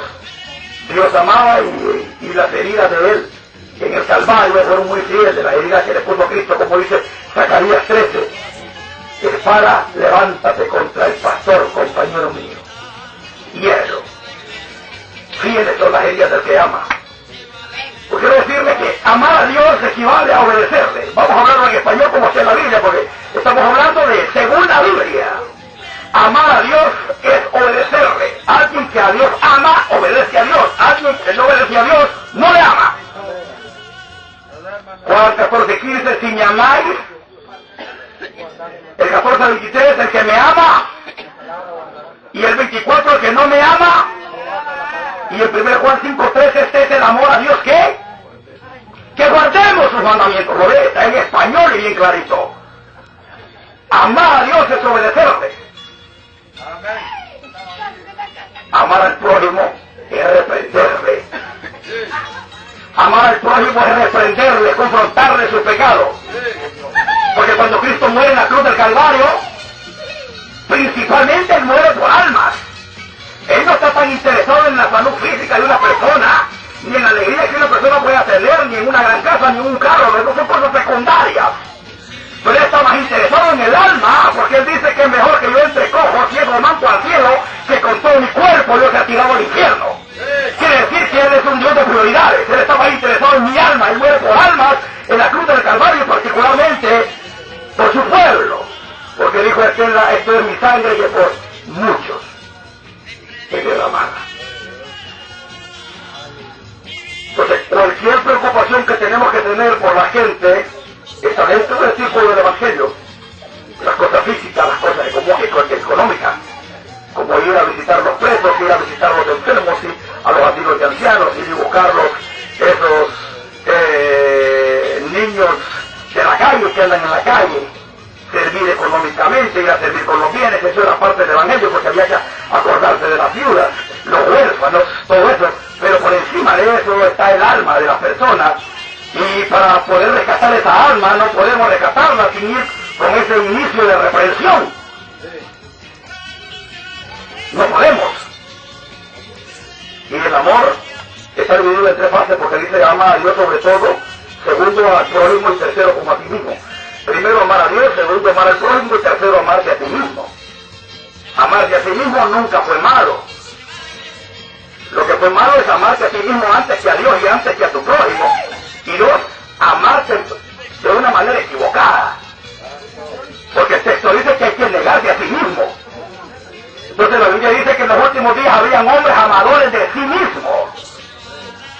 Dios amaba y las heridas de Él en el Calvario fueron muy fieles de las heridas que le puso Cristo, como dice Zacarías 13. Espada, levántate contra el pastor, compañero mío. Hielo. Fieles son las heridas del que ama. Pues quiero decirle que amar a Dios equivale a obedecerle. Vamos a hablarlo en español como está en la Biblia, porque estamos hablando de según la Biblia. Amar a Dios es obedecerle. Alguien que a Dios ama, obedece a Dios. Alguien que no obedece a Dios, no le ama. Juan 14:15, si me amáis. El 14:23, el que me ama. Y el 24, el que no me ama. Y el 1 Juan 5:3, este es el amor a Dios, ¿qué? Que guardemos sus mandamientos. Lo ve, está en español y bien clarito. Amar a Dios es obedecerle. Amar al prójimo es reprenderle. Amar al prójimo es reprenderle, confrontarle su pecado. Porque cuando Cristo muere en la cruz del Calvario, principalmente Él muere por almas. Él no está tan interesado en la salud física de una persona, ni en la alegría que una persona pueda tener, ni en una gran casa, ni en un carro. Esas son cosas secundarias. Pero Él está más interesado en el alma, porque Él dice que es mejor que yo entre cojo, ciego, manco al cielo, que con todo mi cuerpo yo sea tirado al infierno. Quiere decir que Él es un Dios de prioridades. Él está más interesado en mi alma. Él muere por almas en la cruz del Calvario, particularmente por su pueblo. Porque dijo, esto es mi sangre y es por muchos que derramada. Entonces, cualquier preocupación que tenemos que tener por la gente está dentro del círculo del Evangelio. Las cosas físicas, las cosas económicas, como ir a visitar los presos, ir a visitar los enfermos, a los asilos de ancianos, ir a buscarlos, esos niños de la calle que andan en la calle, servir económicamente, ir a servir con los bienes. Eso era parte del Evangelio, porque había que acordarse de las viudas, los huérfanos, todo eso. Pero por encima de eso está el alma de las personas, y para poder rescatar esa alma no podemos rescatarla sin ir con ese inicio de reprensión. No podemos. Y el amor está dividido en tres fases, porque dice ama a Dios sobre todo, segundo al prójimo y tercero como a ti mismo. Primero amar a Dios, segundo amar al prójimo y tercero amarse a ti mismo. Amarse a ti mismo nunca fue malo. Lo que fue malo es amarte a ti mismo antes que a Dios y antes que a tu prójimo. Y dos, amarse de una manera equivocada. Porque el texto dice que hay que negarse a sí mismo. Entonces la Biblia dice que en los últimos días habrían hombres amadores de sí mismos.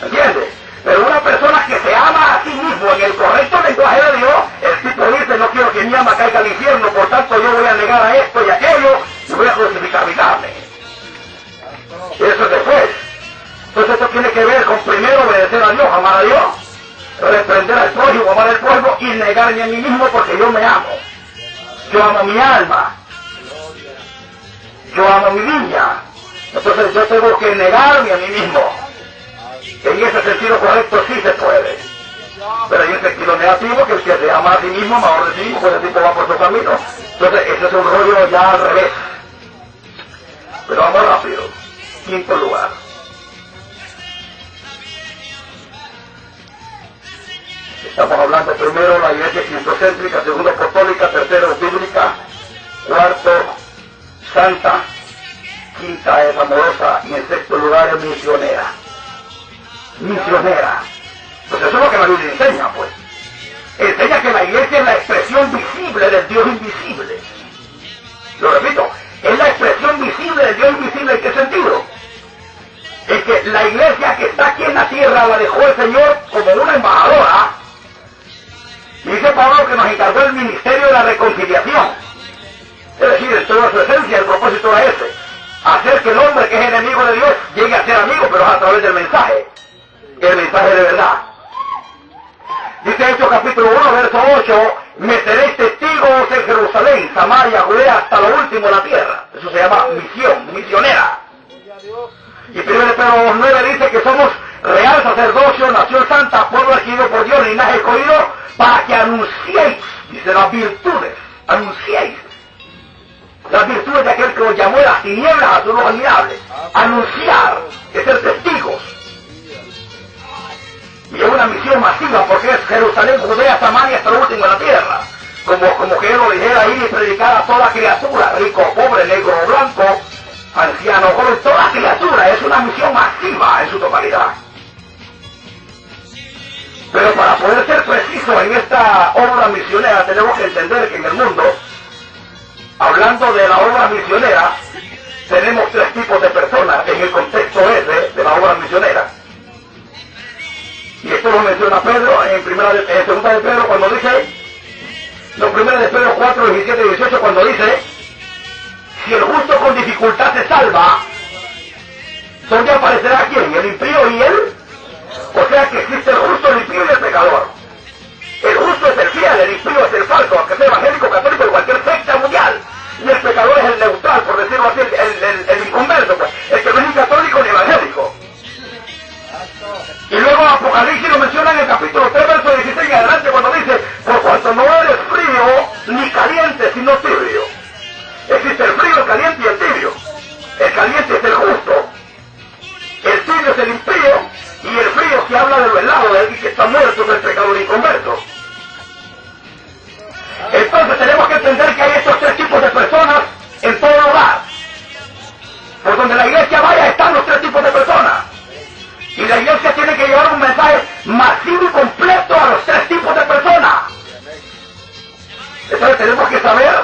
¿Entiendes? Pero una persona que se ama a sí mismo en el correcto lenguaje de Dios, el tipo dice, no quiero que mi alma caiga al infierno, por tanto yo voy a negar a esto y aquello y voy a crucificar mi carne. Eso es después. Entonces esto tiene que ver con primero obedecer a Dios, amar a Dios, reprender al prójimo, amar al prójimo y negarme a mí mismo porque yo me amo. Yo amo mi alma. Yo amo mi vida. Entonces yo tengo que negarme a mí mismo. En ese sentido correcto sí se puede. Pero hay un sentido negativo que el que se ama a sí mismo, amor de sí mismo, pues el tipo va por su camino. Entonces ese es un rollo ya al revés. Pero vamos rápido. Quinto lugar. Estamos hablando primero la iglesia cristocéntrica, segundo apostólica, tercero bíblica, cuarto santa, quinta es amorosa y en sexto lugar es misionera. Misionera. Pues eso es lo que la Biblia enseña, pues. Enseña que la iglesia es la expresión visible del Dios invisible. Lo repito, es la expresión visible del Dios invisible. ¿En qué sentido? Es que la iglesia que está aquí en la tierra la dejó el Señor como una embajadora. Y dice Pablo que nos encargó el ministerio de la reconciliación. Es decir, en toda su esencia el propósito era ese: hacer que el hombre que es enemigo de Dios llegue a ser amigo, pero es a través del mensaje. El mensaje de verdad. Dice Hechos capítulo 1, verso 8, me seréis testigos en Jerusalén, Samaria, Judea, hasta lo último de la tierra. Eso se llama misión, misionera. Y 1 Pedro 9 dice que somos real sacerdocio, nación santa, pueblo adquirido por Dios, linaje escogido, para que anunciéis, dice, las virtudes, anunciéis las virtudes de aquel que os llamó de las tinieblas a su luz admirable. Anunciar, es ser testigos. Y es una misión masiva porque es Jerusalén, Judea, Samaria, hasta lo último de la tierra. Como que él lo dijera, ir y predicar a toda criatura, rico, pobre, negro, blanco, anciano, joven, toda criatura. Es una misión masiva en su totalidad. Pero para poder ser preciso en esta obra misionera tenemos que entender que en el mundo, hablando de la obra misionera, tenemos tres tipos de personas en el contexto ese de la obra misionera. Y esto lo menciona Pedro en segunda de Pedro cuando dice, no, primera de Pedro 4, 17 y 18 cuando dice, si el justo con dificultad se salva, ¿dónde aparecerá quién? ¿El impío y él? O sea que existe el justo, el impío y el pecador. El justo es el fiel, el impío es el falso, aunque sea evangélico, católico, de cualquier secta mundial. Y el pecador es el neutral, por decirlo así, el inconverso, pues, el que no es ni católico ni evangélico. Y luego Apocalipsis lo menciona en el capítulo 3, verso 16 y adelante, cuando dice, por cuanto no eres frío ni caliente, sino tibio. Existe el frío, el caliente y el tibio. El caliente es el justo, el tibio es el impío, y el frío que habla de lo helado, de alguien que está muerto, del pecador inconverso. Entonces tenemos que entender que hay estos tres tipos de personas en todo lugar. Por donde la iglesia vaya están los tres tipos de personas. Y la iglesia tiene que llevar un mensaje masivo y completo a los tres tipos de personas. Entonces tenemos que saber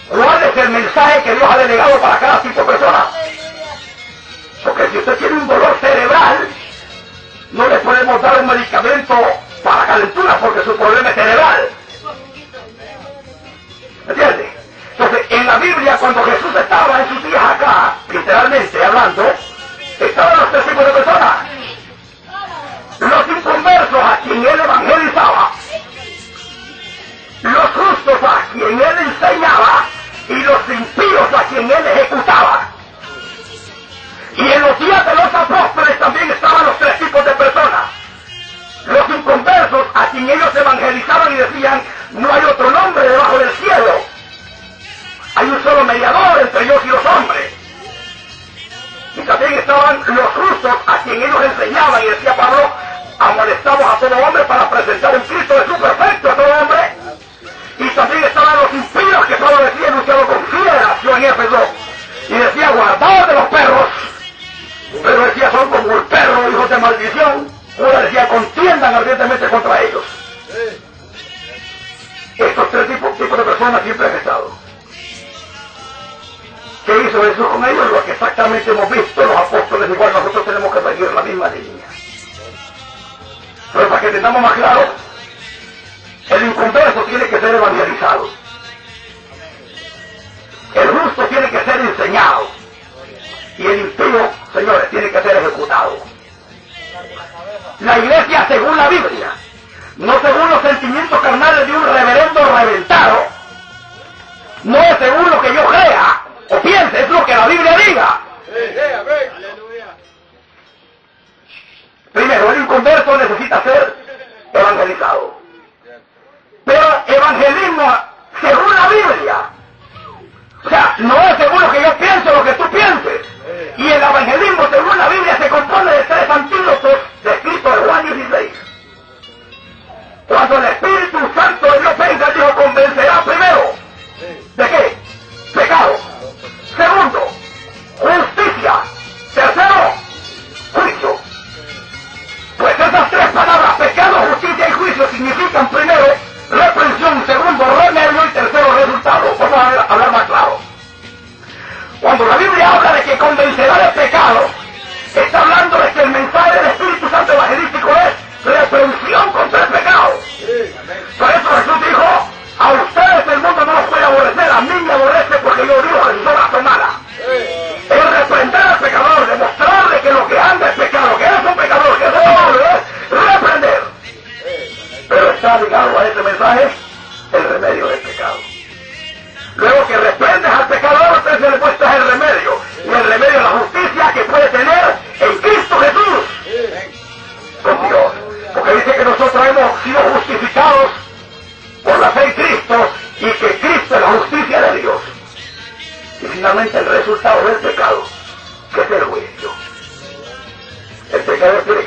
cuál es el mensaje que Dios ha delegado para cada tipo de persona. Porque si usted tiene un dolor cerebral, no le podemos dar un medicamento para calentura porque su problema es cerebral. ¿Entiende? Entonces, en la Biblia, cuando Jesús estaba en sus días acá, literalmente hablando, estaban los tres tipos de personas. Los inconversos a quien él evangelizaba, los justos a quien él enseñaba y los impíos a quien él ejecutaba. Y en los días de los apóstoles también estaban los tres tipos de personas. Los inconversos a quien ellos evangelizaban y decían, no hay otro nombre debajo del cielo. Hay un solo mediador entre Dios y los hombres. Y también estaban los justos a quien ellos enseñaban y decía Pablo, amonestamos a todo hombre para presentar un Cristo Jesús perfecto a todo hombre. Y también estaban los impíos que Pablo decía, anunciado con fieración en Éfeso. Y decía, guardaos de los perros. Pero decía, son como el perro, hijos de maldición. Ahora decía, contiendan ardientemente contra ellos. Estos tres tipos de personas siempre han estado. ¿Qué hizo Jesús con ellos? Lo que exactamente hemos visto los apóstoles, igual nosotros tenemos que seguir la misma línea. Pero para que tengamos más claro, el inconverso tiene que ser evangelizado. El justo tiene que ser enseñado. Y el impío, señores, tiene que ser ejecutado. La iglesia, según la Biblia, no según los sentimientos carnales de un reverendo reventado, no es según lo que yo crea o piense, es lo que la Biblia diga. Primero, el inconverso necesita ser evangelizado. Pero evangelismo según la Biblia, o sea, no es según lo que yo pienso, lo que tú pienses. Y el evangelismo según la Biblia se compone de tres antídotos descritos en Juan 16. Cuando el Espíritu Santo de Dios venga, Dios convencerá primero. ¿De qué? Pecado. Segundo, justicia. Tercero, juicio.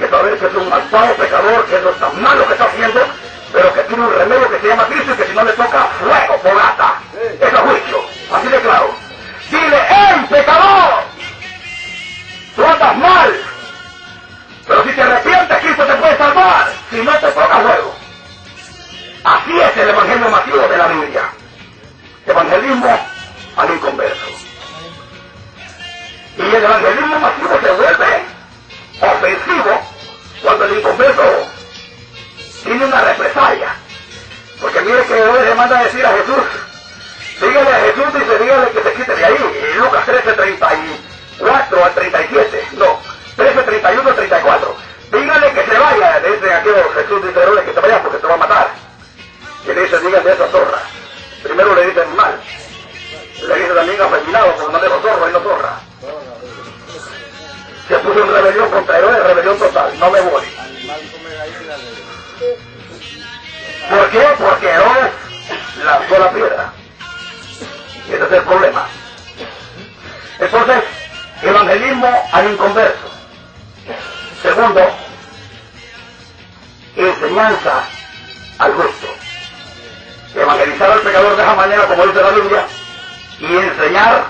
que saber que es un malvado pecador, que eso está mal lo que está haciendo, pero que tiene un remedio que se llama Cristo y que si no le toca fuego, fogata. Eso es juicio, así de claro. Dile, ¡hey, pecador! Tú andas mal, pero si te arrepientes, Cristo te puede salvar, si no te toca fuego. Así es el evangelio masivo de la Biblia. Evangelismo al inconverso. Y el evangelismo masivo se vuelve ofensivo cuando el inconverso tiene una represalia. Porque mire que hoy le manda a decir a Jesús, dígale a Jesús, dice, dígale que se quite de ahí. Y Lucas 13:34 al 37, no, 13:31 al 34. Dígale que se vaya, le dice aquello, Jesús dice, dígale que se vaya porque te va a matar. Y le dice, dígale a esa zorra. Primero le dice animal. Le dice también afeminado, porque no dejo zorro y no zorra. Se puso en rebelión contra Herodes, rebelión total, no me voy. ¿Por qué? Porque Herodes lanzó la piedra. Ese es el problema. Entonces, evangelismo al inconverso. Segundo, enseñanza al justo. Evangelizar al pecador de esa manera, como dice la Biblia, y enseñar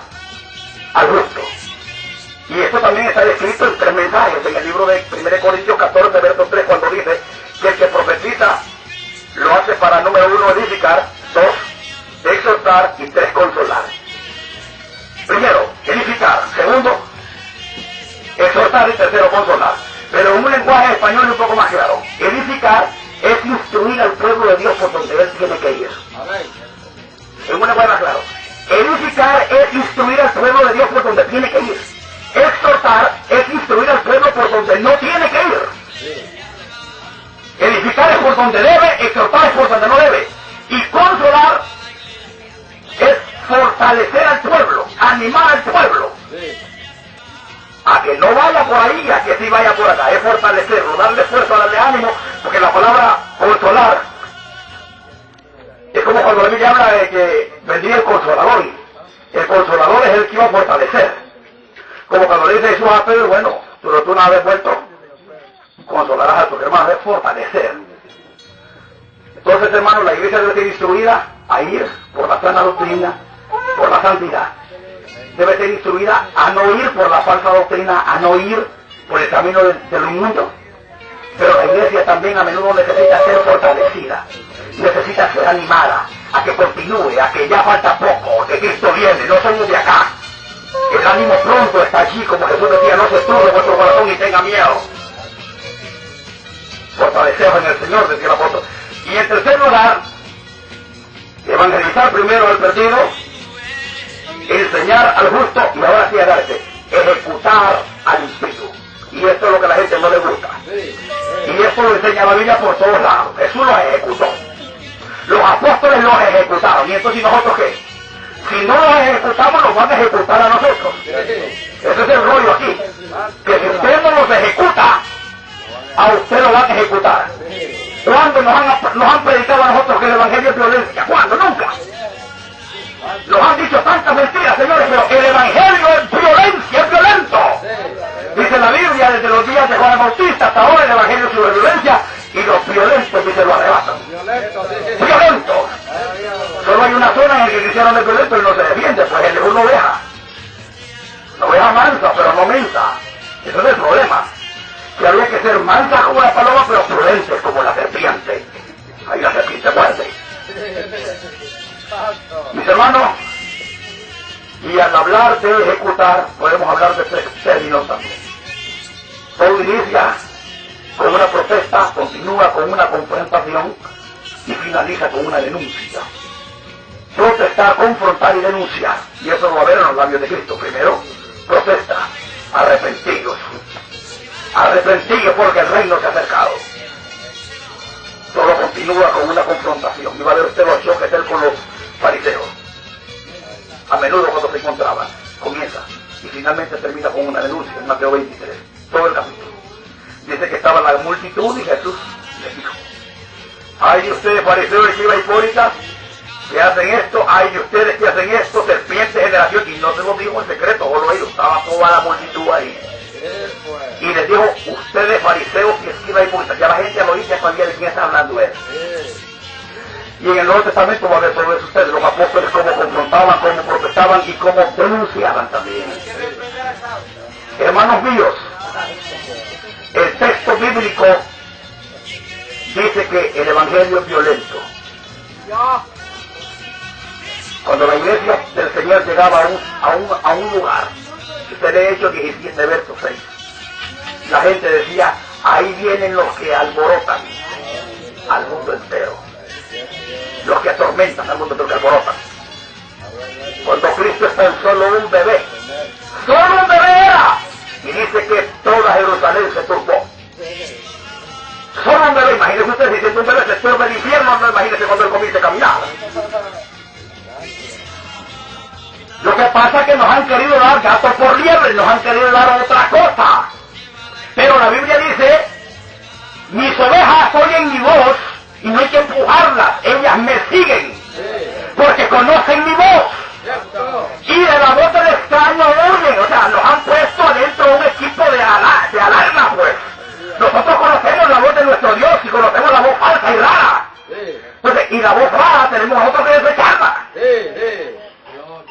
al justo. Y esto también está escrito en 3 mensajes en el libro de 1 Corintios 14, verso 3, cuando dice que el que profetiza lo hace para, número 1, edificar, 2, exhortar y 3, consolar. Primero, edificar. Segundo, exhortar y tercero, consolar. Pero en un lenguaje español un poco más claro. Edificar es instruir al pueblo de Dios por donde él tiene que ir. En un lenguaje más claro. Edificar es instruir al pueblo de Dios por donde tiene que ir. Exhortar es instruir al pueblo por donde no tiene que ir. Edificar es por donde debe, exhortar es por donde no debe. Y consolar es fortalecer al pueblo, animar al pueblo. A que no vaya por ahí, a que sí vaya por acá. Es fortalecerlo, darle fuerza, darle ánimo, porque la palabra consolar es como cuando la Biblia habla de que vendría el consolador. El consolador es el que iba a fortalecer. Como cuando le dice Jesús a Pedro, bueno, pero tú una vez vuelto, consolarás a tus hermanos, es fortalecer. Entonces, hermanos, la iglesia debe ser instruida a ir por la sana doctrina, por la santidad. Debe ser instruida a no ir por la falsa doctrina, a no ir por el camino de lo inmundo. Pero la iglesia también a menudo necesita ser fortalecida, necesita ser animada, a que continúe, a que ya falta poco, que Cristo viene, no somos de acá. El ánimo pronto está allí, como Jesús decía, no se turbe vuestro corazón y tenga miedo. Fortaleceos en el Señor, decía el apóstol. Y en tercer lugar, evangelizar primero al perdido, enseñar al justo y ahora sí a darte, ejecutar al impío. Y esto es lo que a la gente no le gusta. Y esto lo enseña la Biblia por todos lados. Jesús los ejecutó. Los apóstoles los ejecutaron. ¿Y entonces nosotros qué? Si no los ejecutamos, los van a ejecutar a nosotros. Ese es el rollo aquí. Que si usted no los ejecuta, a usted lo van a ejecutar. ¿Cuándo nos han predicado a nosotros que el evangelio es violencia? ¿Cuándo? Nunca. Nos han dicho tantas mentiras, señores, pero el evangelio es violencia, es violento. Dice la Biblia, desde los días de Juan el Bautista hasta ahora el evangelio es sobre violencia y los violentos, dice, lo arrebatan. Violentos. Solo hay una zona en la que quisieron el violento y no se defiende, pues él es una oveja. Una oveja mansa, pero no mensa. Ese es el problema. Que había que ser mansa como la paloma, pero prudente como la serpiente. Ahí la serpiente muerde. Mis hermanos, y al hablar de ejecutar, podemos hablar de 3 términos también. Todo inicia con una protesta, continúa con una confrontación y finaliza con una denuncia. Protestar, confrontar y denunciar. Y eso lo va a ver en los labios de Cristo. Primero, protesta, arrepentidos. Arrepentidos porque el reino se ha acercado. Todo continúa con una confrontación. Y va a ver usted los choques con los fariseos. A menudo cuando se encontraban, comienza y finalmente termina con una denuncia en Mateo 23, todo el capítulo. Dice que estaba la multitud y Jesús les dijo: ay de ustedes fariseos y hipócritas que hacen esto, ay de ustedes que hacen esto, serpiente generación. Y no se lo dijo en secreto, solo ellos, estaba toda la multitud ahí. Y les dijo: ustedes fariseos y escribas y multas. Ya la gente al oír ya sabía de quién está hablando él. Y en el Nuevo Testamento va a ver todo eso ustedes, los apóstoles cómo confrontaban, cómo protestaban y cómo denunciaban también. Hermanos míos, el texto bíblico dice que el evangelio es violento. Cuando la iglesia del Señor llegaba a un lugar, usted lee Hechos 17, verso 6, la gente decía, ahí vienen los que alborotan al mundo entero, los que atormentan al mundo entero, que alborotan. Cuando Cristo es tan solo un bebé era, y dice que toda Jerusalén se turbó. Solo un bebé, imagínese usted, diciendo un bebé se turba el infierno, no imagínese cuando él comience a caminar. Lo que pasa es que nos han querido dar gato por liebre, nos han querido dar otra cosa. Pero la Biblia dice, mis ovejas oyen mi voz y no hay que empujarlas, ellas me siguen, porque conocen mi voz. Y de la voz del extraño huyen, o sea, nos han puesto adentro de un equipo de alarma, pues. Nosotros conocemos la voz de nuestro Dios y conocemos la voz falsa y rara. Entonces, y la voz rara tenemos nosotros que desecharla.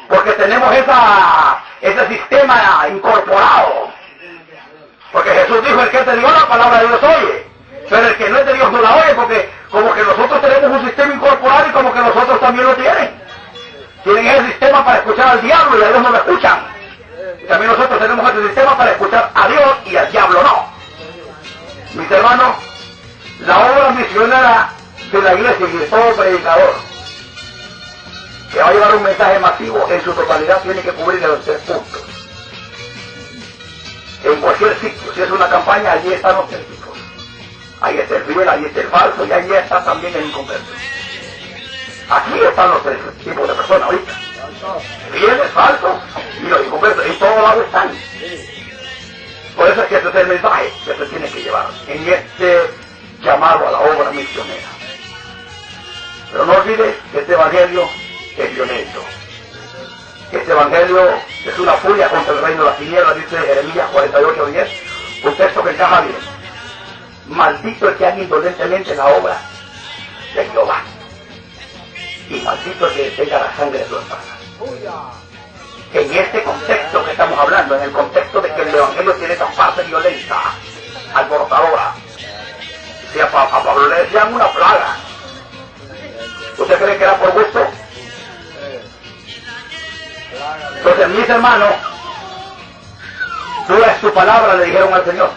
Porque tenemos ese sistema incorporado. Porque Jesús dijo, el que es de Dios la palabra de Dios oye. Pero el que no es de Dios no la oye, porque como que nosotros tenemos un sistema incorporado y como que nosotros también lo tienen. Tienen ese sistema para escuchar al diablo y a Dios no lo escuchan. Y también nosotros tenemos ese sistema para escuchar a Dios y al diablo no. Mis hermanos, la obra misionera de la iglesia y de todo predicador que va a llevar un mensaje masivo en su totalidad tiene que cubrir los 3 puntos. En cualquier sitio, si es una campaña, allí están los 3 tipos. Ahí está el fiel, ahí está el falso y allí está también el inconverso. Aquí están los 3 tipos de personas ahorita. Fieles, falsos y los inconversos. En todos lados están. Por eso es que ese es el mensaje que se tiene que llevar en este llamado a la obra misionera. Pero no olvides que este evangelio es violento. Este evangelio es una furia contra el reino de las tinieblas, dice Jeremías 48:10, un texto que encaja bien. Maldito el que haga indolentemente la obra de Jehová, y maldito el que tenga la sangre de su hermana. En este contexto que estamos hablando, en el contexto de que el evangelio tiene esa parte violenta, alborotadora, si a Pablo le decían una plaga, ¿usted cree que era por gusto? Entonces, mis hermanos, dura es tu palabra, le dijeron al Señor.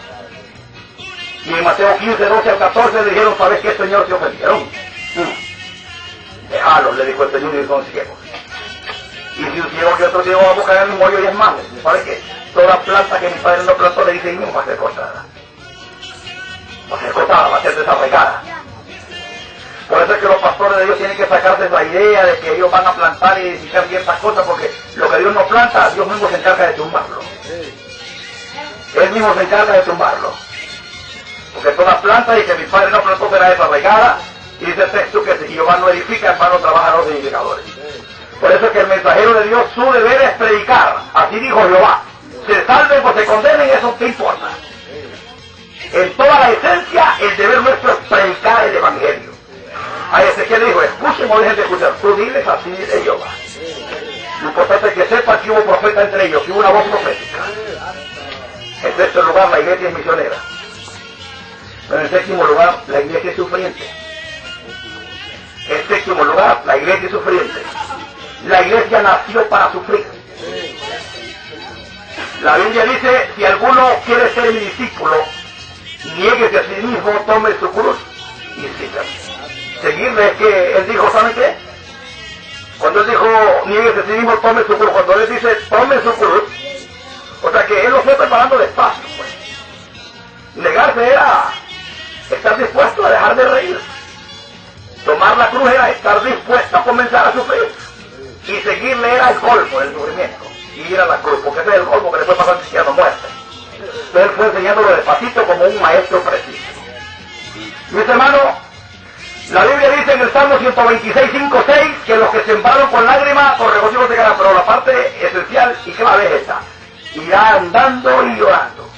Y en Mateo 15, 12 al 14 le dijeron, ¿sabes qué, Señor? Se ofendieron. Déjalos, le dijo el Señor, y son ciegos. Y si un ciego que otro ciego va a buscar en un hoyo y es malo. ¿Sabe qué? Toda planta que mi padre no plantó, le dice, no va a ser cortada. Va a ser cortada, va a ser desarraigada. Por eso es que los pastores de Dios tienen que sacarse la idea de que ellos van a plantar y edificar ciertas cosas, porque lo que Dios no planta, Dios mismo se encarga de tumbarlo. Él mismo se encarga de tumbarlo. Porque toda planta y que mi padre no plantó será desarraigada, y dice el texto que si Jehová no edifica, en vano trabajan los edificadores. Por eso es que el mensajero de Dios, su deber es predicar. Así dijo Jehová. Se salven o se condenen, eso te importa. En toda la esencia, el deber nuestro es predicar el evangelio. A Ezequiel dijo, escuchen o dejen de escuchar. Tú diles así de Jehová. Lo importante es que sepa que hubo profeta entre ellos, que hubo una voz profética. En sexto lugar, la iglesia es misionera. Pero en séptimo lugar, la iglesia es sufriente. En séptimo lugar, la iglesia es sufriente. La iglesia nació para sufrir. La Biblia dice, si alguno quiere ser mi discípulo, niéguese a sí mismo, tome su cruz y sígame. Seguirle es que él dijo, ¿saben qué? Cuando él dijo, niéguese a sí mismo, tome su cruz, cuando él dice, tome su cruz, o sea que él lo fue preparando despacio, pues. Negarse era estar dispuesto a dejar de reír. Tomar la cruz era estar dispuesto a comenzar a sufrir. Y seguirle era el colmo del sufrimiento. Y ir a la cruz, porque ese es el colmo que le fue pasar cristiano muerte. Entonces él fue enseñándolo despacito como un maestro preciso. Mis hermanos, la Biblia dice en el Salmo 126, 5, 6, que los que sembraron con lágrimas, con regocijo se ganan, pero la parte esencial y clave es esta: irá andando y llorando.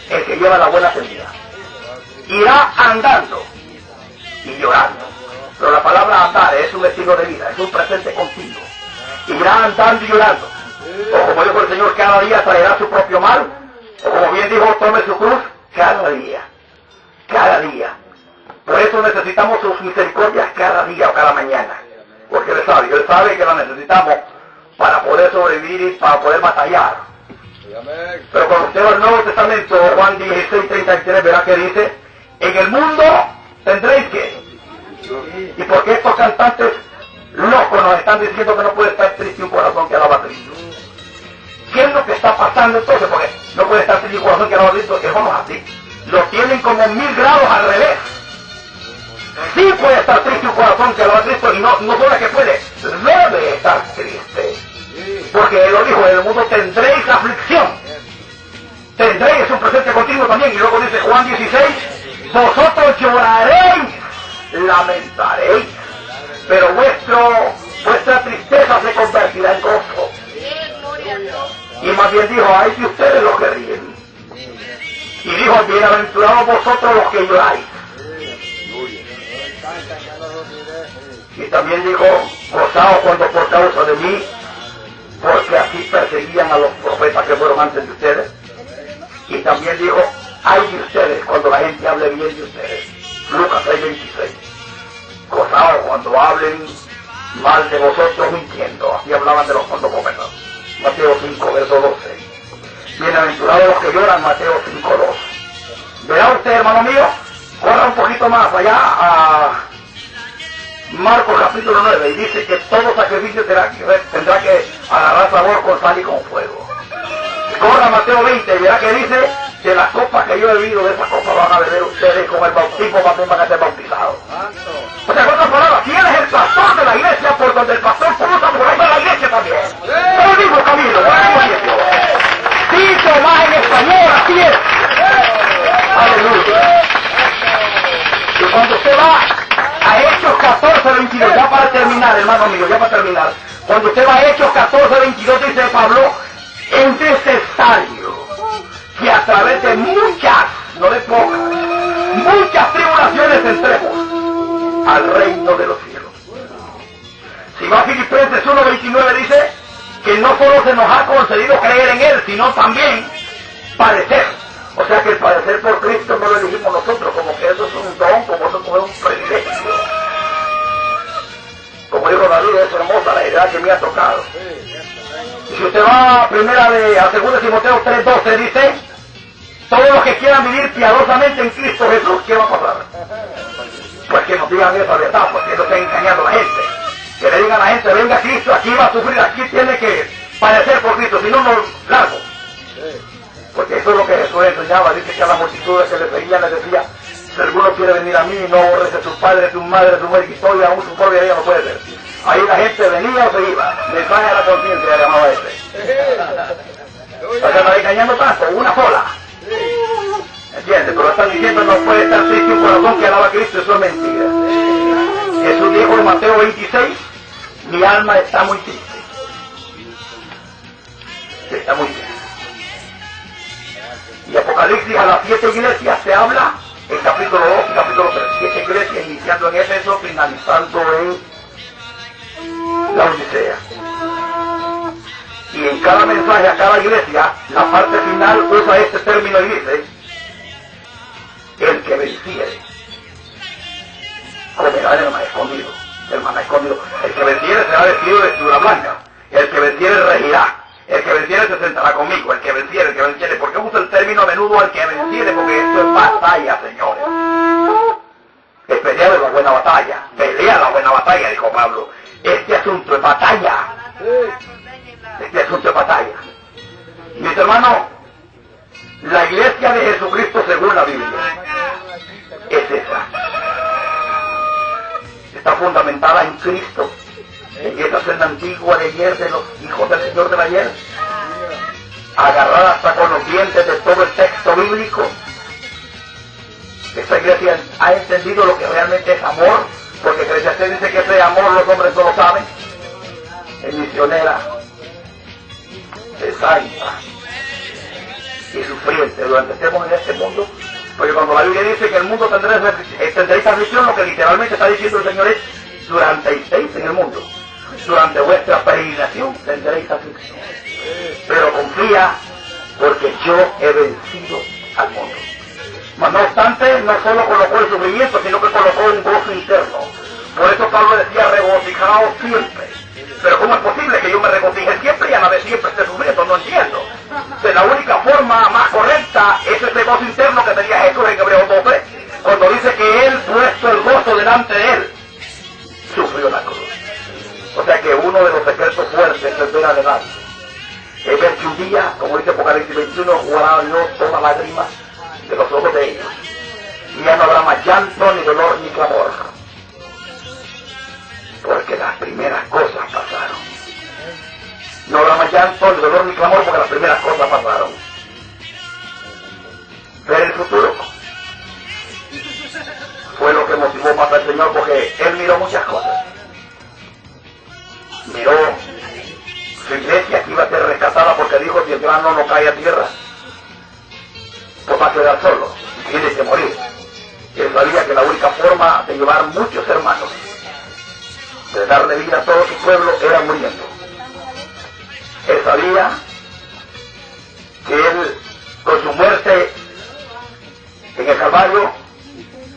el que lleva la buena semilla. Irá andando y llorando. Pero la palabra andar es un estilo de vida, es un presente continuo. Irá andando y llorando. O como dijo el Señor, cada día traerá su propio mal. O como bien dijo, tome su cruz cada día. Cada día. Por eso necesitamos sus misericordias cada día o cada mañana. Porque Él sabe que la necesitamos para poder sobrevivir y para poder batallar. Pero cuando usted va al Nuevo Testamento, Juan 16:33, verá que dice, en el mundo tendréis que. ¿Y por qué estos cantantes locos nos están diciendo que no puede estar triste un corazón que alaba a Cristo? ¿Qué es lo que está pasando entonces? Porque no puede estar triste un corazón que alaba a Cristo, eso no es así. Lo tienen como 1000 grados al revés. Sí puede estar triste un corazón que alaba a Cristo y no solo que puede, debe estar triste. Porque Él lo dijo, en el mundo tendréis aflicción. Tendréis un presente continuo también. Y luego dice Juan 16, vosotros lloraréis, lamentaréis, pero vuestra tristeza se convertirá en gozo. Y más bien dijo, ay de ustedes los que ríen. Y dijo, bienaventurados vosotros los que lloráis. Y también dijo, gozaos cuando por causa de mí, porque así perseguían a los profetas que fueron antes de ustedes. Y también dijo, ay de ustedes cuando la gente hable bien de ustedes. Lucas 6:26. Gozaos cuando hablen mal de vosotros mintiendo. Así hablaban de los falsos profetas. Mateo 5, verso 12. Bienaventurados los que lloran, Mateo 5:2. Verá usted, hermano mío, corra un poquito más allá a Marcos capítulo 9 y dice que todo sacrificio tendrá que agarrar sabor con sal y con fuego. Corra Mateo 20 y verá que dice que las copas que yo he bebido, de esas copas van a beber ustedes, con el bautismo también van a ser bautizados. O sea, con otras palabras, ¿quién es el pastor de la iglesia? Por donde el pastor cruza por ahí de la iglesia también. Es el mismo camino, dicho más en español, así es. Aleluya. Y cuando usted va a Hechos 14:22, ya para terminar, hermano mío, ya para terminar, cuando usted va a Hechos 14:22, dice Pablo, es necesario que a través de muchas, no de pocas, muchas tribulaciones entremos al reino de los cielos. Si va a Filipenses 1:29 dice que no solo se nos ha concedido creer en Él, sino también padecer. O sea que el padecer por Cristo no lo elegimos nosotros, como que eso es un don, como eso es un privilegio. Como dijo David, es hermosa la idea que me ha tocado. Y si usted va a 2 Timoteo 3:12 dice, todos los que quieran vivir piadosamente en Cristo Jesús, ¿qué va a pasar? Pues que nos digan esa verdad, porque no estén engañando a la gente. Que le digan a la gente, venga Cristo, aquí va a sufrir, aquí tiene que padecer por Cristo, si no, no largo. Porque eso es lo que Jesús enseñaba, dice que a las multitudes que le seguían les decía, si alguno quiere venir a mí, no aborrece a sus padres, a sus madres, a su mujer, y aún su propia vida no puede ser. Ahí la gente venía o se iba, mensaje a la conciencia le llamaba ese. O sea, no engañando tanto, una sola. ¿Entiendes? Pero están diciendo no puede estar triste un corazón que alaba a Cristo, eso es mentira. Jesús dijo en Mateo 26, mi alma está muy triste. Está muy triste. Y Apocalipsis a las 7 iglesias se habla en capítulo 2 y capítulo 3. 7 iglesias iniciando en Éfeso, finalizando en la Odisea. Y en cada mensaje a cada iglesia, la parte final usa este término y dice, el que venciere comerá el maná escondido. El maná escondido. El que venciere será vestido de vestidura blanca. El que venciere regirá. El que venciere se sentará conmigo. El que venciere. ¿Por qué usa el término a menudo al que venciere? Porque esto es batalla, señores. Es pelear la buena batalla. Pelea la buena batalla, dijo Pablo. Este asunto es batalla. Este asunto es batalla. Mis hermanos, la iglesia de Jesucristo según la Biblia es esa. Está fundamentada en Cristo, en esa senda antigua de ayer de los hijos del Señor del ayer, agarrada hasta con los dientes de todo el texto bíblico. Esta iglesia ha entendido lo que realmente es amor, porque Eclesiastés dice que ese amor los hombres no lo saben. Es misionera, es santa, y su sufriente durante estemos en este mundo, porque cuando la Biblia dice que el mundo tendréis aflicción, lo que literalmente está diciendo el Señor es, durante estéis en el mundo, durante vuestra peregrinación tendréis aflicción. Pero confía, porque yo he vencido al mundo. Mas no obstante, no solo colocó el sufrimiento, sino que colocó un gozo interno. Por eso Pablo decía, regocijaos siempre. Pero ¿cómo es posible que yo me regocije siempre y a la vez siempre esté sufriendo? No entiendo. De la única forma más correcta es ese gozo interno que tenía Jesús en Hebreos 12, cuando dice que Él, puesto el gozo delante de Él, sufrió la cruz. O sea que uno de los secretos fuertes es ver adelante. Es ver que un día, como dice Apocalipsis 21, jugará Dios toda lágrima de los ojos de ellos. Y ya no habrá más llanto, ni dolor, ni clamor. Porque las primeras cosas pasaron. No habrá más llanto, ni dolor, ni clamor, porque las primeras cosas pasaron. Ver el futuro fue lo que motivó más al Señor, porque Él miró muchas cosas. Miró su iglesia que iba a ser rescatada, porque dijo, si el grano no cae a tierra, pues va a quedar solo, tiene que morir. Él sabía que la única forma de llevar muchos hermanos, de darle vida a todo su pueblo, era muriendo. Él sabía que él, con su muerte en el Calvario,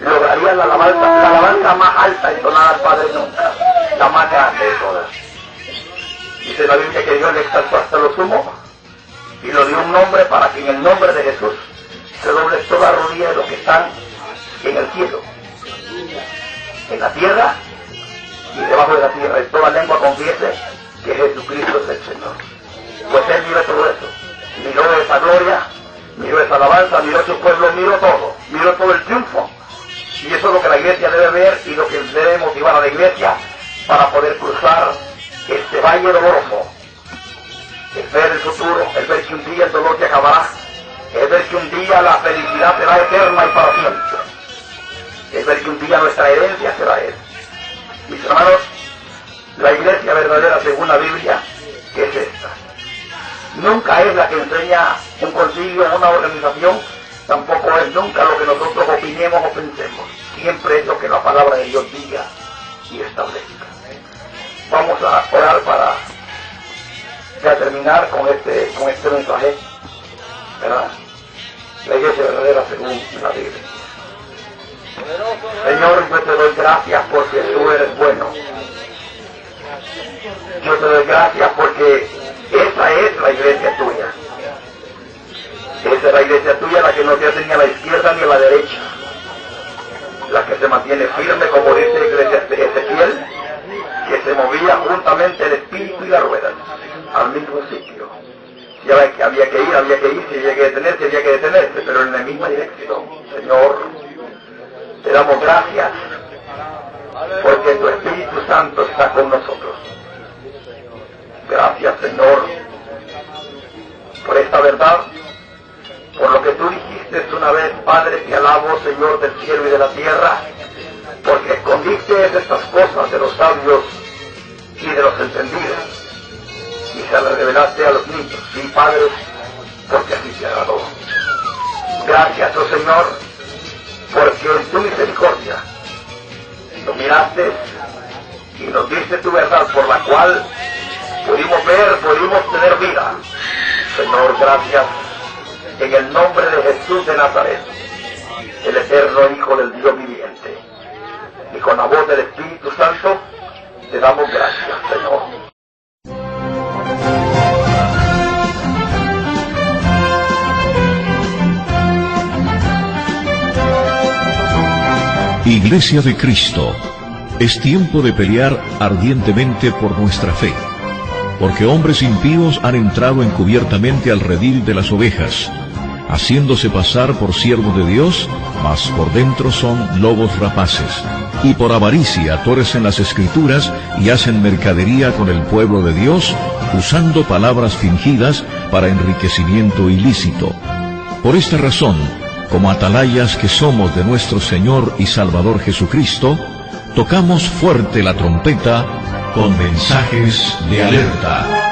lograría la alabanza más alta entonada al Padre nunca, la más grande de todas. Dice la Biblia que Dios le exaltó hasta lo sumo y lo dio un nombre para que en el nombre de Jesús se doble toda rodilla de los que están en el cielo, en la tierra y debajo de la tierra, y toda lengua confiese que Jesucristo es el Señor. Pues Él miró todo eso, miró esa gloria, miró esa alabanza, miró su pueblo, miró todo el triunfo. Y eso es lo que la iglesia debe ver y lo que debe motivar a la iglesia para poder cruzar este valle doloroso. El ver el futuro, el ver que un día el dolor se acabará, el ver que un día la felicidad será eterna y para siempre, el ver que un día nuestra herencia será Él. Mis hermanos, la iglesia verdadera según la Biblia es esta. Nunca es la que enseña un concilio o una organización, tampoco es nunca lo que nosotros opinemos o pensemos. Siempre es lo que la palabra de Dios diga y establezca. Vamos a orar para ya terminar con este mensaje, ¿verdad? La iglesia verdadera según la Biblia. Señor, yo te doy gracias porque tú eres bueno. Yo te doy gracias porque esa es la iglesia tuya. Esa es la iglesia tuya, la que no te hace ni a la izquierda ni a la derecha. La que se mantiene firme, como dice Ezequiel, que se movía juntamente el espíritu y la rueda al mismo sitio. Si había que ir, si había que detenerse, pero en la misma dirección. Señor, te damos gracias porque tu Espíritu Santo está con nosotros. Gracias, Señor, por esta verdad, por lo que tú dijiste una vez, Padre, te alabo, Señor del cielo y de la tierra, porque escondiste estas cosas de los sabios y de los entendidos, y se las revelaste a los niños. Sí, Padre, porque así te agradó. Gracias, oh Señor, porque en tu misericordia lo miraste y nos diste tu verdad, por la cual pudimos tener vida. Señor, gracias, en el nombre de Jesús de Nazaret, el eterno Hijo del Dios viviente, y con la voz del Espíritu Santo, te damos gracias, Señor. Iglesia de Cristo, es tiempo de pelear ardientemente por nuestra fe, porque hombres impíos han entrado encubiertamente al redil de las ovejas, haciéndose pasar por siervos de Dios, mas por dentro son lobos rapaces, y por avaricia tuercen las Escrituras y hacen mercadería con el pueblo de Dios, usando palabras fingidas para enriquecimiento ilícito. Por esta razón, como atalayas que somos de nuestro Señor y Salvador Jesucristo, tocamos fuerte la trompeta con mensajes de alerta.